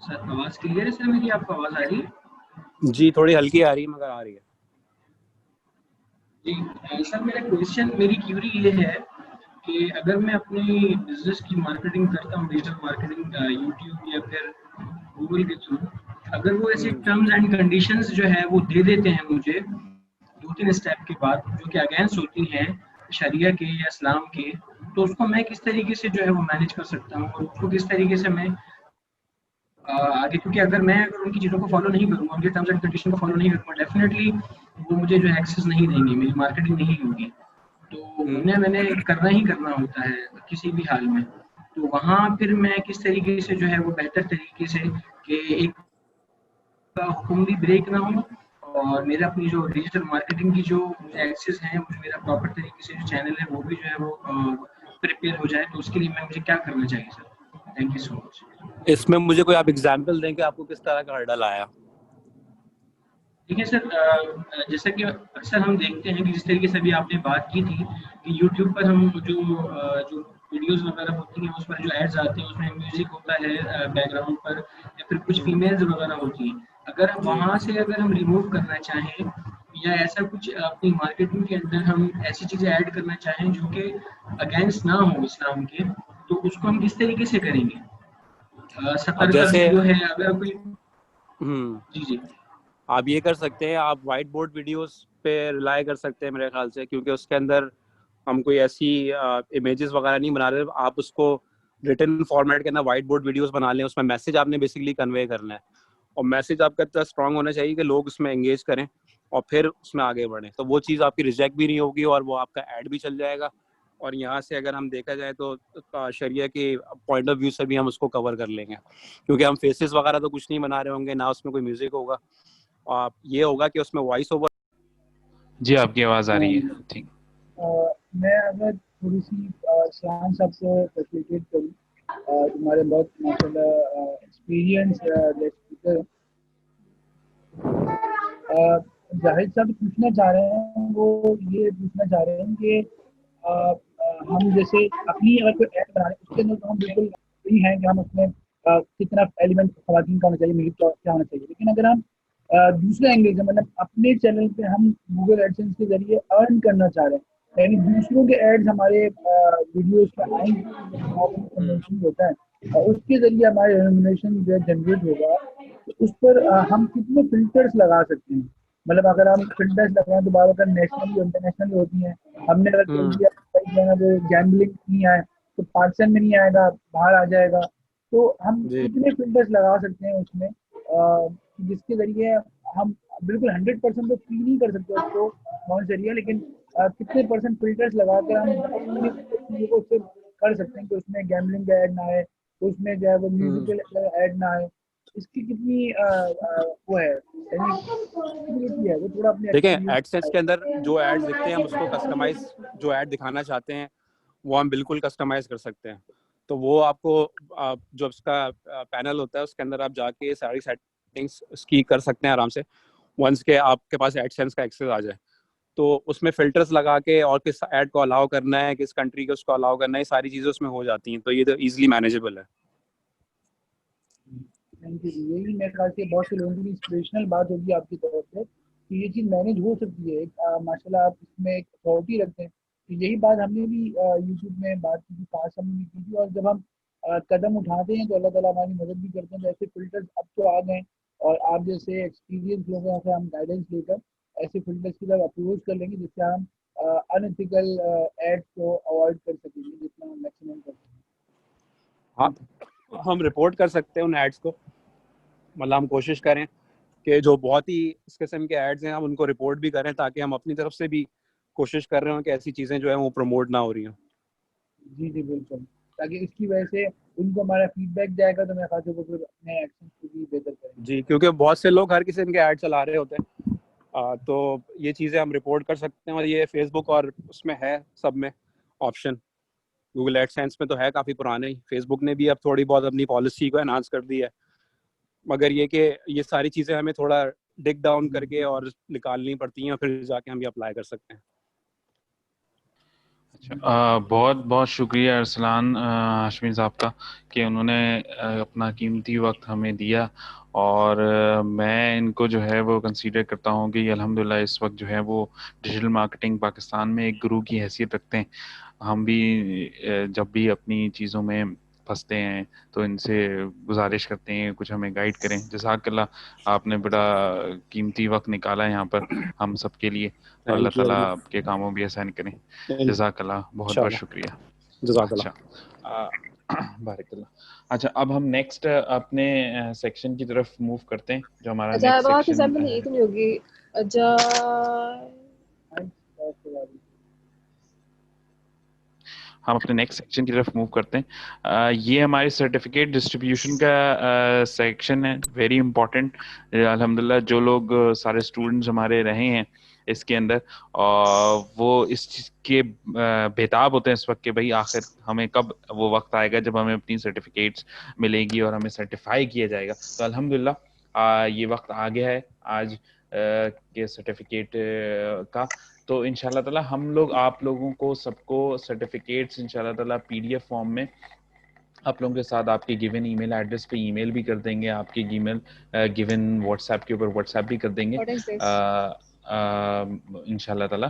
سر آواز کلیئر ہے سر میری؟ آپ کو آواز آ رہی ہے؟ جی تھوڑی ہلکی آ رہی ہے مگر آ رہی ہے. جی سر میرا کوشچن, میری کیوری یہ ہے کہ اگر میں اپنی بزنس کی مارکیٹنگ کرتا ہوں, ڈیجیٹل مارکیٹنگ یوٹیوب یا پھر گوگل کے تھرو, اگر وہ ایسے ٹرمز اینڈ کنڈیشنز جو ہے وہ دے دیتے ہیں مجھے 2-3 اسٹیپ کے بعد, جو کہ اگینسٹ ہوتی ہیں شریعہ کے یا اسلام کے, تو اس کو میں کس طریقے سے جو ہے وہ مینیج کر سکتا ہوں, اور اس کو کس طریقے سے میں آگے, کیونکہ اگر ان کی چیزوں کو فالو نہیں کروں گا, ان کے ٹرمز اینڈ کنڈیشن کو فالو نہیں کروں گا, ڈیفینیٹلی وہ مجھے جو ہے ایکسیس نہیں دیں گے, میری مارکیٹنگ نہیں ہوگی. تو میں نے کرنا ہی کرنا ہوتا ہے کسی بھی حال میں. تو وہاں پھر میں کس طریقے سے جو ہے وہ بہتر طریقے سے کہ ایک حکم بھی بریک نہ ہو, اور میرا اپنی جو ڈیجیٹل مارکیٹنگ کی جو مجھے ایکسیس ہیں, مجھے میرا پراپر طریقے سے جو چینل ہے وہ بھی جو ہے وہ پریپیئر ہو جائے. تو اس کے لیے مجھے کیا کرنا چاہیے سر؟ تھینک یو سو مچ. اس میں مجھے کوئی آپ ایگزامپل دیں کہ آپ کو کس طرح کا ہرڈل آیا؟ ٹھیک ہے سر, جیسا کہ اکثر ہم دیکھتے ہیں کہ جس طریقے سے ابھی آپ نے بات کی تھی کہ یوٹیوب پر ہم جو ویڈیوز وغیرہ ہوتی ہیں اس پر جو ایڈز آتے ہیں اس میں میوزک ہوتا ہے بیک گراؤنڈ پر, یا پھر کچھ فیمیلز وغیرہ ہوتی ہیں. اگر وہاں سے اگر ہم ریموو کرنا چاہیں, یا ایسا کچھ اپنی مارکیٹنگ کے اندر ہم ایسی چیزیں ایڈ کرنا چاہیں جو کہ اگینسٹ نہ ہو اسلام کے, تو اس کو ہم کس طریقے سے کریں گے؟ اب جیسے ویڈیو ہے اگر کوئی جی آپ یہ کر سکتے ہیں, آپ وائٹ بورڈ ویڈیوز پہ ریلائی کر سکتے ہیں میرے خیال سے, کیونکہ اس کے اندر ہم کوئی ایسی امیجز وغیرہ نہیں بنا رہے. آپ اس کو ریٹن فارمیٹ کے اندر وائٹ بورڈ ویڈیوز بنا لیں, اس میں میسج آپ نے بیسکلی کنوے کرنا ہے, اور میسج آپ کا اتنا اسٹرانگ ہونا چاہیے کہ لوگ اس میں انگیج کریں اور پھر اس میں آگے بڑھیں. تو وہ چیز آپ کی ریجیکٹ بھی نہیں ہوگی, اور وہ آپ کا ایڈ بھی چل جائے گا. اور یہاں سے اگر ہم دیکھا جائے تو شریعہ کے پوائنٹ آف ویو سے بھی ہم اس کو کور کر لیں گے, کیونکہ ہم فیسز وغیرہ تو کچھ نہیں بنا رہے ہوں گے, نہ اس میں کوئی میوزک ہوگا. یہ ہوگا کہ اس میں وائس اوور. جی آپ کی آواز آ رہی ہے. ٹھیک, میں اگر تھوڑی سی شاہان صاحب سے فیسیلیٹیٹ کروں, تمہارے بہت ماشاء اللہ ایکسپیرینس جاہد صاحب پوچھنا چاہ رہے ہیں, وہ یہ پوچھنا چاہ رہے ہیں کہ ہم جیسے اپنی اگر کوئی ایپ بنا رہے ہیں اس کے اندر تو ہم بالکل نہیں ہیں کہ ہم اس میں کتنا ایلیمنٹ خواتین کا ہونا چاہیے, میل کیا ہونا چاہیے, لیکن اگر ہم دوسرے اینگل سے مطلب اپنے چینل پہ ہم گوگل ایڈسنس کے ذریعے ارن کرنا چاہ رہے ہیں, یعنی دوسروں کے ایڈز ہمارے ویڈیوز پہ آئیں گے ہوتا ہے, اور اس کے ذریعے ہمارے ریمونیشن جو ہے جنریٹ ہوگا, تو اس پر ہم کتنے فلٹرس لگا سکتے ہیں. مطلب اگر ہم فلٹرس لگائیں تو بعض اگر نیشنلی انٹرنیشنلی ہوتی ہیں, ہم نے اگر وہ گیمبلنگ نہیں آئے تو پاکستان میں نہیں آئے گا, باہر آ جائے گا. تو ہم کتنے فلٹرس لگا سکتے ہیں اس میں, جس کے ذریعے ہم بالکل 100% تو فری نہیں کر سکتے اس کو نان شریعہ, لیکن کتنے % فلٹرس لگا کر ہم چیزوں کو کر سکتے ہیں کہ اس میں گیمبلنگ کا ایڈ نہ آئے, اس میں جو ہے وہ میوزیکل ایڈ نہ آئے. اس کی کتنی وہ ہے, یعنی وہ تھوڑا اپنے دیکھیں ایڈسنس کے اندر جو ایڈ دکھتے ہیں ہم اس کو کسٹمائز, جو ایڈ دکھانا چاہتے ہیں وہ ہم بالکل کسٹمائز کر سکتے ہیں. تو وہ آپ کو جو اس کا پینل ہوتا ہے اس کے اندر آپ جا کے ساری سیٹنگس اس کی کر سکتے ہیں آرام سے, ونس کے آپ کے پاس ایڈسنس کا ایکسیس آ جائے. تو اس میں فلٹرس لگا کے اور کس ایڈ کو الاؤ کرنا ہے, کس کنٹری کو اس کو الاؤ کرنا ہے, ساری چیزیں اس میں ہو جاتی ہیں. تو یہ تو ایزیلی مینیجیبل ہے. Thank you. یہی میرے خیال سے بہت سے لوگوں کی انسپریشنل بات ہوگی آپ کی طرف سے کہ یہ چیز مینیج ہو سکتی ہے. ماشاء اللہ آپ اس میں ایک اتھارٹی رکھتے ہیں. تو یہی بات ہم نے بھی یوٹیوب میں بات کی تھی, پاس ہم نے بھی کی تھی, اور جب ہم قدم اٹھاتے ہیں تو اللہ تعالیٰ ہماری مدد بھی کرتے ہیں. تو ایسے فلٹرز اب تو آ گئے, اور آپ جیسے ایکسپیرینس لوگوں سے ہم گائیڈنس لے کر ایسے فلٹرز کی طرف اپروچ کر لیں گے جس سے ہم انیتھیکل ایڈ کو اوائڈ کر سکیں گے جتنا میکسیمم کر سکیں. ہاں ہم رپورٹ کر سکتے ہیں ان ایڈس کو, مطلب ہم کوشش کریں کہ جو بہت ہی اس قسم کے ایڈز ہیں ہم ان کو رپورٹ بھی کریں, تاکہ ہم اپنی طرف سے بھی کوشش کر رہے ہوں کہ ایسی چیزیں جو ہیں وہ پروموٹ نہ ہو رہی ہوں. جی جی بالکل, تاکہ اس کی وجہ سے ان کو ہمارا فیڈ بیک جائے گا تو میرے خیال سے وہ پھر اپنے ایکشن کو بھی بہتر کریں گے. جی, کیونکہ بہت سے لوگ ہر کسی کے ایڈ چلا رہے ہوتے ہیں, تو یہ چیزیں ہم رپورٹ کر سکتے ہیں, اور یہ فیس بک اور اس میں ہے سب میں آپشن. گوگل ایڈ سینس میں تو ہے کافی پرانے ہی, فیس بک نے بھی اب تھوڑی بہت اپنی پالیسی کو انہانس کر دی ہے, مگر یہ کہ یہ ساری چیزیں ہمیں تھوڑا ڈگ ڈاؤن کر کے اور نکالنی پڑتی ہیں, پھر جا کے ہم یہ اپلائی کر سکتے ہیں. اچھا, بہت بہت شکریہ ارسلان ہاشمی صاحب کا کہ انہوں نے اپنا قیمتی وقت ہمیں دیا, اور میں ان کو جو ہے وہ کنسیڈر کرتا ہوں کہ الحمدللہ اس وقت جو ہے وہ ڈیجیٹل مارکیٹنگ پاکستان میں ایک گرو کی حیثیت رکھتے ہیں. ہم بھی جب بھی اپنی چیزوں میں پھنستے ہیں تو ان سے گزارش کرتے ہیں کچھ ہمیں گائیڈ کریں. جزاک اللہ, آپ نے بڑا قیمتی وقت نکالا یہاں پر ہم سب کے لیے, اور اللہ تعالیٰ آپ کے کاموں بھی آسان کریں. جزاک اللہ, بہت بہت شکریہ. جزاک اللہ. اچھا, بارک اللہ. اچھا, اب ہم نیکسٹ اپنے سیکشن کی طرف موو کرتے ہیں, جو ہمارا نیکسٹ سیکشن نہیں ہوگی. ہم اپنے نیکسٹ سیکشن کی طرف موو کرتے ہیں. یہ ہماری سرٹیفکیٹ ڈسٹریبیوشن کا سیکشن ہے, ویری امپورٹنٹ. الحمدللہ جو لوگ سارے اسٹوڈنٹس ہمارے رہے ہیں اس کے اندر, وہ اس چیز کے بےتاب ہوتے ہیں اس وقت کہ بھائی آخر ہمیں کب وہ وقت آئے گا جب ہمیں اپنی سرٹیفکیٹس ملے گی اور ہمیں سرٹیفائی کیا جائے گا. تو الحمدللہ یہ وقت آ گیا ہے آج کے سرٹیفکیٹ کا. تو انشاءاللہ تعالی ہم لوگ آپ لوگوں کو سب کو سرٹیفکیٹس انشاءاللہ تعالی PDF فارم میں آپ لوگوں کے ساتھ آپ کے گیون ای میل ایڈریس پہ ای میل بھی کر دیں گے, آپ کے ای میل گیون واٹس ایپ کے اوپر واٹس ایپ بھی کر دیں گے انشاءاللہ تعالی.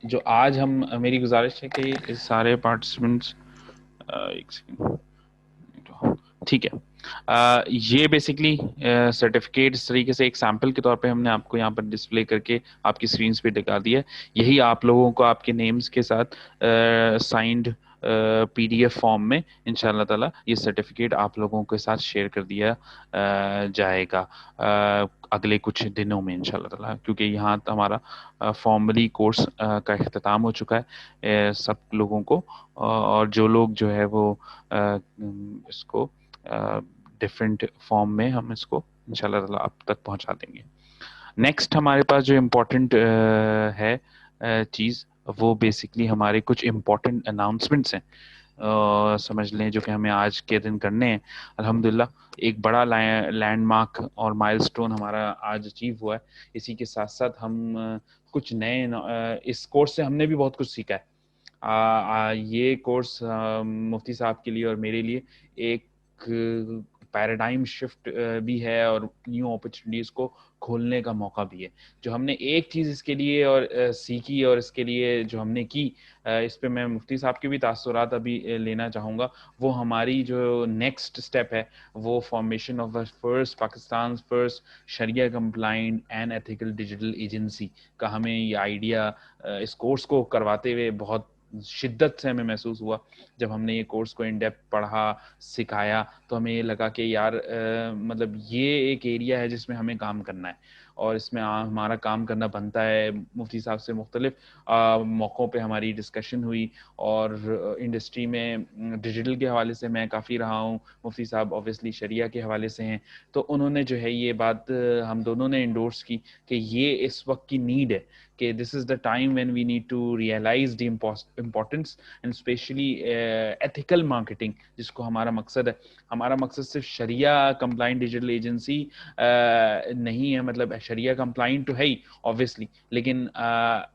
جو آج ہم میری گزارش ہے کہ سارے پارٹیسپینٹس ایک سیکنڈ, ٹھیک ہے, یہ بیسکلی سرٹیفکیٹ اس طریقے سے ایک سیمپل کے طور پہ ہم نے آپ کو یہاں پر ڈسپلے کر کے آپ کی اسکرینس پہ دکھا دیا ہے. یہی آپ لوگوں کو آپ کے نیمز کے ساتھ سائنڈ PDF فارم میں انشاءاللہ تعالی یہ سرٹیفکیٹ آپ لوگوں کے ساتھ شیئر کر دیا جائے گا اگلے کچھ دنوں میں انشاءاللہ تعالی, کیونکہ یہاں ہمارا فارملی کورس کا اختتام ہو چکا ہے سب لوگوں کو, اور جو لوگ جو ہے وہ اس کو ڈفرینٹ فارم میں ہم اس کو انشاءاللہ تعالی آپ تک پہنچا دیں گے. نیکسٹ ہمارے پاس جو امپورٹنٹ ہے چیز, وہ بیسکلی ہمارے کچھ امپورٹنٹ اناؤنسمنٹس ہیں سمجھ لیں, جو کہ ہمیں آج کے دن کرنے ہیں. الحمدللہ ایک بڑا لینڈ مارک اور مائل سٹون ہمارا آج اچیو ہوا ہے. اسی کے ساتھ ساتھ ہم کچھ نئے اس کورس سے ہم نے بھی بہت کچھ سیکھا ہے. یہ کورس مفتی صاحب کے لیے اور میرے لیے ایک پیراڈائم شفٹ بھی ہے, اور نیو اپرچونیٹیز کو کھولنے کا موقع بھی ہے. جو ہم نے ایک چیز اس کے لیے اور سیکھی اور اس کے لیے جو ہم نے کی, اس پہ میں مفتی صاحب کے بھی تاثرات ابھی لینا چاہوں گا. وہ ہماری جو نیکسٹ سٹیپ ہے وہ formation of first Pakistan first sharia compliant and ethical digital agency کا ہمیں یہ آئیڈیا اس کورس کو کرواتے ہوئے بہت شدت سے ہمیں محسوس ہوا. جب ہم نے یہ کورس کو ان ڈیپتھ پڑھا سکھایا تو ہمیں یہ لگا کہ یار مطلب یہ ایک ایریا ہے جس میں ہمیں کام کرنا ہے, اور اس میں ہمارا کام کرنا بنتا ہے. مفتی صاحب سے مختلف موقعوں پہ ہماری ڈسکشن ہوئی, اور انڈسٹری میں ڈیجیٹل کے حوالے سے میں کافی رہا ہوں, مفتی صاحب اوبیسلی شریعہ کے حوالے سے ہیں, تو انہوں نے جو ہے یہ بات ہم دونوں نے انڈورس کی کہ یہ اس وقت کی نیڈ ہے کہ this is the time when we need to realise the importance and especially ethical marketing, جس کو ہمارا مقصد ہے. ہمارا مقصد صرف شریعہ کمپلائنٹ ڈیجیٹل ایجنسی نہیں ہے, مطلب شریعہ کمپلائنٹ تو ہے ہی obviously, لیکن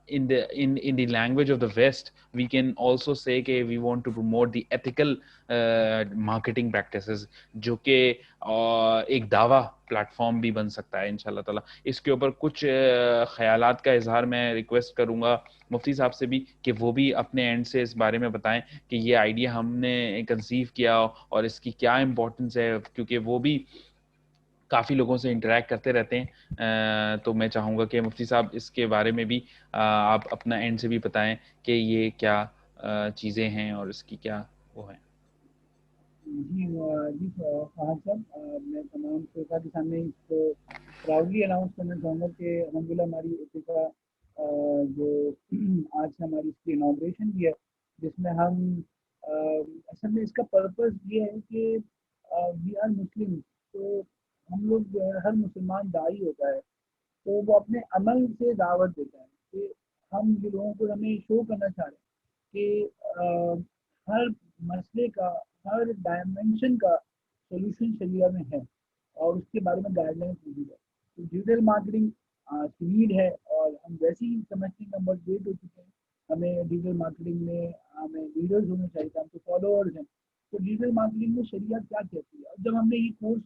in the language of the West we can also say کہ we want to promote the ethical marketing practices, جو کہ ایک دعویٰ پلیٹ فارم بھی بن سکتا ہے انشاءاللہ تعالی. اس کے اوپر کچھ خیالات کا اظہار میں ریکویسٹ کروں گا مفتی صاحب سے بھی کہ وہ بھی اپنے اینڈ سے اس بارے میں بتائیں کہ یہ آئیڈیا ہم نے کنسیو کیا اور اس کی کیا امپورٹنس ہے, کیونکہ وہ بھی کافی لوگوں سے انٹریکٹ کرتے رہتے ہیں. تو میں چاہوں گا کہ مفتی صاحب اس کے بارے میں بھی آپ اپنا اینڈ سے بھی بتائیں کہ یہ کیا چیزیں ہیں اور اس کی کیا وہ ہیں. جی جی فہد صاحب، میں تمام شرکا کے سامنے اس کو پراؤڈلی اناؤنس کرنا چاہوں گا کہ الحمدللہ ہماری ایتھیکا جو آج سے ہماری اس کی انوگریشن بھی ہے، جس میں ہم اصل میں اس کا پرپز یہ ہے کہ وی آر مسلم، تو ہم لوگ جو ہے ہر مسلمان داعی ہوتا ہے تو وہ اپنے عمل سے دعوت دیتا ہے کہ ہم یہ لوگوں کو ہمیں شو کرنا چاہ رہے ہیں کہ ہر مسئلے کا، ہر ڈائمینشن کا سولوشن شریعہ میں ہے اور اس کے بارے میں گائیڈ لائنس موجود ہے. تو ڈیجیٹل مارکیٹنگ کی نیڈ ہے اور ہم ویسے ہی سمجھتے ہیں کہ ہم بہت لیٹ ہو چکے ہیں. ہمیں ڈیجیٹل مارکیٹنگ میں ہمیں لیڈرز ہونے چاہیے تھے، ہم تو فالوورز ہیں. تو ڈیجیٹل مارکیٹنگ میں شریعت کیا کہتی ہے، اور جب ہم نے یہ کورس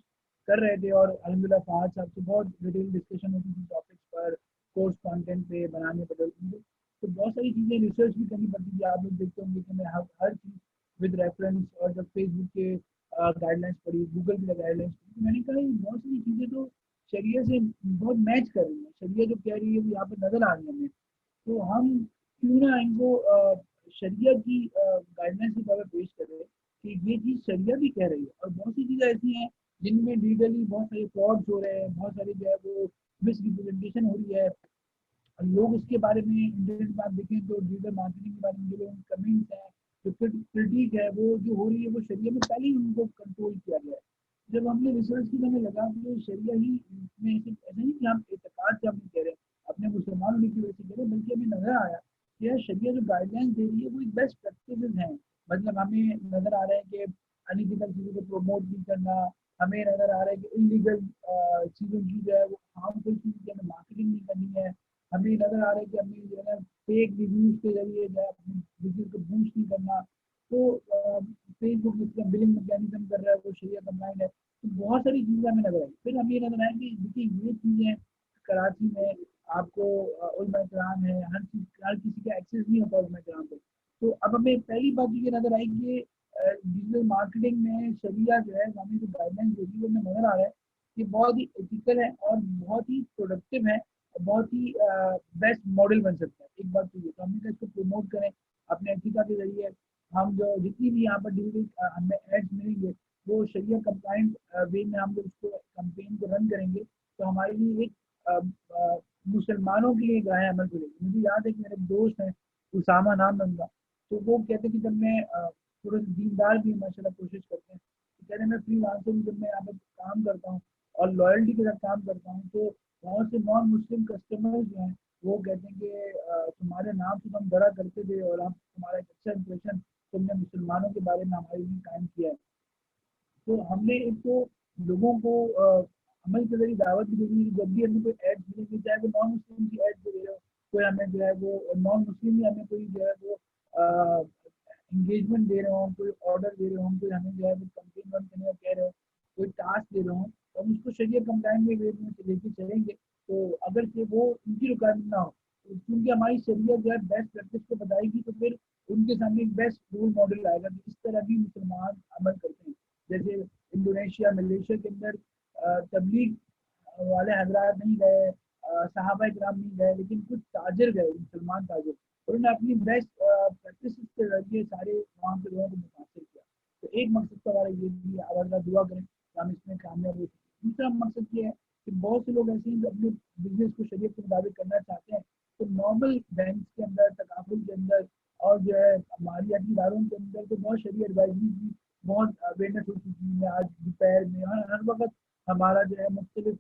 کر رہے تھے اور الحمدللہ فہد صاحب سے بہت ڈیٹیل ڈسکشن ہوتی تھی ٹاپکس پر، کورس کانٹینٹ پہ بنانے بدلنے پہ، تو بہت ساری چیزیں ریسرچ بھی کرنی پڑتی تھی. آپ لوگ دیکھتے ہوں گے کہ میں ہر چیز ود ریفرنس، اور جب فیس بک کے گائیڈ لائنس پڑھی، گوگل کی گائیڈ لائنس پڑھی، تو میں نے کہا یہ بہت ساری چیزیں تو شریعت سے بہت میچ کر رہی ہیں، شریعت جو کہہ رہی ہے وہ یہاں پہ نظر آ رہی ہے ہمیں. تو ہم کیوں نہ ان کو شریعت کی گائیڈ لائنس کے طور پر پیش کریں کہ یہ چیز شریعت بھی کہہ رہی ہے. اور بہت سی چیزیں ایسی ہیں جن میں ڈیجیٹلی بہت سارے فراڈس ہو رہے ہیں، بہت ساری جو ہے وہ مس ریپرزنٹیشن ہو رہی ہے. لوگ اس کے بارے میں انٹرنیٹ پر آپ دیکھیں تو ڈیجیٹل مارکیٹنگ کے بارے میں جو لوگ کمنٹس ہیں، جو کرٹیک ہے، وہ جو ہو رہی ہے وہ شریعہ میں پہلے ہی ان کو کنٹرول کیا گیا ہے. جب ہم نے ریسرچ کی تو ہمیں لگا کہ شریعہ ہی میں صرف ایسا نہیں کہ ہم اعتقاد سے ہم نہیں کہہ رہے اپنے مسلمان ہونے کی وجہ سے کہہ رہے، بلکہ ہمیں نظر آیا کہ شریعہ جو گائیڈ لائنس دے رہی ہے وہ ایک بیسٹ پریکٹسز ہیں. مطلب ہمیں نظر آ رہا ہے کہ انیتھیکل چیزوں کو پروموٹ نہیں کرنا، ہمیں نظر آ رہا ہے کہ انلیگل چیزوں کی جو ہے وہ ہارمفل چیزوں کی ہمیں مارکیٹنگ نہیں کرنی ہے. ہمیں نظر آ رہا ہے کہ ہمیں جو ہے فیک ریویوز کے ذریعے جو ہے اپنی بزنس کو بوسٹ نہیں کرنا. تو فیس بک جس کا بلنگ میکینزم کر رہا ہے وہ شریعت کمپلائنٹ ہے. تو بہت ساری چیزیں ہمیں نظر آئی. پھر ہمیں یہ نظر آیا کہ دیکھیے یہ چیزیں کراچی میں آپ کو علماء کرام ہے، ہر کسی کا ایکسیس نہیں ہوتا علماء کرام کو. تو اب ہمیں پہلی بات یہ نظر آئی کہ ڈیجیٹل مارکیٹنگ میں شریعہ جو ہے ہمیں جو گائیڈ لائن دے رہی ہے وہ نظر آ رہا ہے کہ بہت ہی ایتھیکل ہے اور بہت ہی پروڈکٹیو ہے، بہت ہی بیسٹ ماڈل بن سکتا ہے. ایک بات تو یہ تو ہم نے اس کو پروموٹ کریں اپنے ایتھیکا کے ذریعے. ہم جو جتنی بھی یہاں پر ڈیجیٹل ہمیں ایڈس ملیں گے وہ شریعہ کمپلائنٹ وے میں ہم لوگ اس کو کمپین کو رن کریں گے تو ہمارے لیے ایک مسلمانوں کے لیے گاہیں عمل کرے گی. مجھے یاد ہے کہ میرے دوست ہیں اسامہ نام ہے ان کا، تو وہ کہتے کہ جب میں تھوڑے دیندار بھی ماشاء اللہ کوشش کرتے ہیں، تو کہتے ہیں میں فری لانسر جب میں یہاں پر کام کرتا ہوں اور لائلٹی کے ساتھ کام کرتا ہوں تو بہت سے نان مسلم کسٹمر جو ہیں وہ کہتے ہیں کہ تمہارے نام سے ہم ڈرا کرتے تھے اور ہم تمہارا ایک اچھا امپریشن تم نے مسلمانوں کے بارے میں ہمارے لیے قائم کیا ہے. تو ہم نے ایک تو لوگوں کو عمل کے ذریعے دعوت بھی دینی ہے. جب بھی ہمیں کوئی ایڈ ملے گی چاہے وہ نان مسلم کی ایڈ دے رہے ہو، کوئی ہمیں جو ہے وہ نان مسلم ہی ہمیں کوئی جو ہے وہ انگیجمنٹ دے رہے ہوں، کوئی آرڈر دے رہے ہوں، کوئی ہمیں جو ہے وہ کمپین رن کرنے کا کہہ رہے ہو، کوئی ٹاسک دے رہے ہوں، تو ہم اس کو شریعت کمپلائنٹ میں وے میں لے کے چلیں گے. تو اگر کہ وہ ان کی ریکوائرمنٹ نہ ہو، کیونکہ ہماری شریعت جو ہے بیسٹ پریکٹس کو بتائے گی، تو پھر ان کے سامنے ایک بیسٹ رول ماڈل آئے گا کہ اس طرح بھی مسلمان عمل کرتے ہیں. جیسے انڈونیشیا ملیشیا کے اندر تبلیغ والے حضرات نہیں گئے، صحابہ کرام نہیں گئے، لیکن کچھ تاجر گئے، مسلمان تاجر، انہوں نے اپنی بیسٹ پریکٹس کے ذریعے سارے وہاں کے لوگوں کو متاثر کیا. تو ایک مقصد تو ہمارا یہ بھی ہے، اللہ دعا کریں کہ ہم اس میں کامیاب ہو سکیں. دوسرا مقصد یہ ہے کہ بہت سے لوگ ایسے ہیں جو اپنے بزنس کو شریعت کے مطابق کرنا چاہتے ہیں، تو نارمل بینکس کے اندر، تقافل کے اندر اور جو ہے مالیاتی اداروں کے اندر تو بہت شریعت ایڈوائزری کی بہت اویئرنیس ہو چکی ہے. آج دوپہر میں ہر وقت ہمارا جو ہے مختلف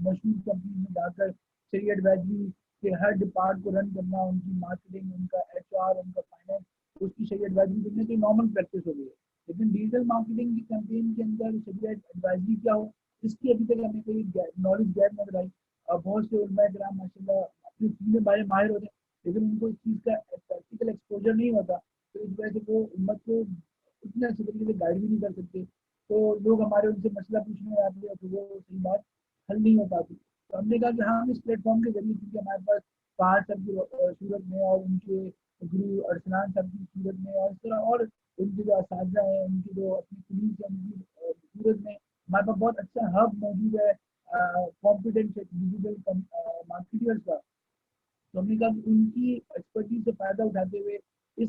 مشہور کمپنی میں جا کر شریعت ایڈوائزری کے ہر ڈپارٹ کو رن کرنا، ان کی مارکیٹنگ، ان کا ایچ آر، ان کا فائنینس، اس کی شریعت ایڈوائزری کرنے کی نارمل پریکٹس ہو گئی ہے. لیکن ڈیجیٹل مارکیٹنگ کی کمپین کے اندر شریعت ایڈوائزری کیا ہو، اس کی ابھی تک ہمیں کوئی نالج گیپ نظر آئی. اور بہت سے علماء کرام ماشاء اللہ اپنی چیزیں بارے ماہر ہوتے ہیں، لیکن ان کو اس چیز کا پریکٹیکل ایکسپوجر نہیں ہوتا، تو اس وجہ سے وہ امت کو اتنے اچھے طریقے سے گائیڈ بھی نہیں کر سکتے. تو لوگ ہمارے ان سے مسئلہ پوچھنے آتے ہیں تو وہ صحیح بات حل نہیں ہو پاتی. تو ہم نے کہا کہ ہم اس پلیٹ فارم کے ذریعے، کیونکہ ہمارے پاس پہاڑ صاحب کی صورت میں اور ان کے گرو ارسلان صاحب کی صورت میں اور اس طرح اور ان کے جو اساتذہ ہیں، ان کی جو اپنی پولیس ہیں، ان کی صورت میں ہمارے پاس بہت اچھا ہب موجود ہے کمپیٹنٹ ڈیجیٹل مارکیٹرز کا. تو ہم نے کہا کہ ان کی ایکسپرٹیز سے فائدہ اٹھاتے ہوئے اس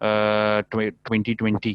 2020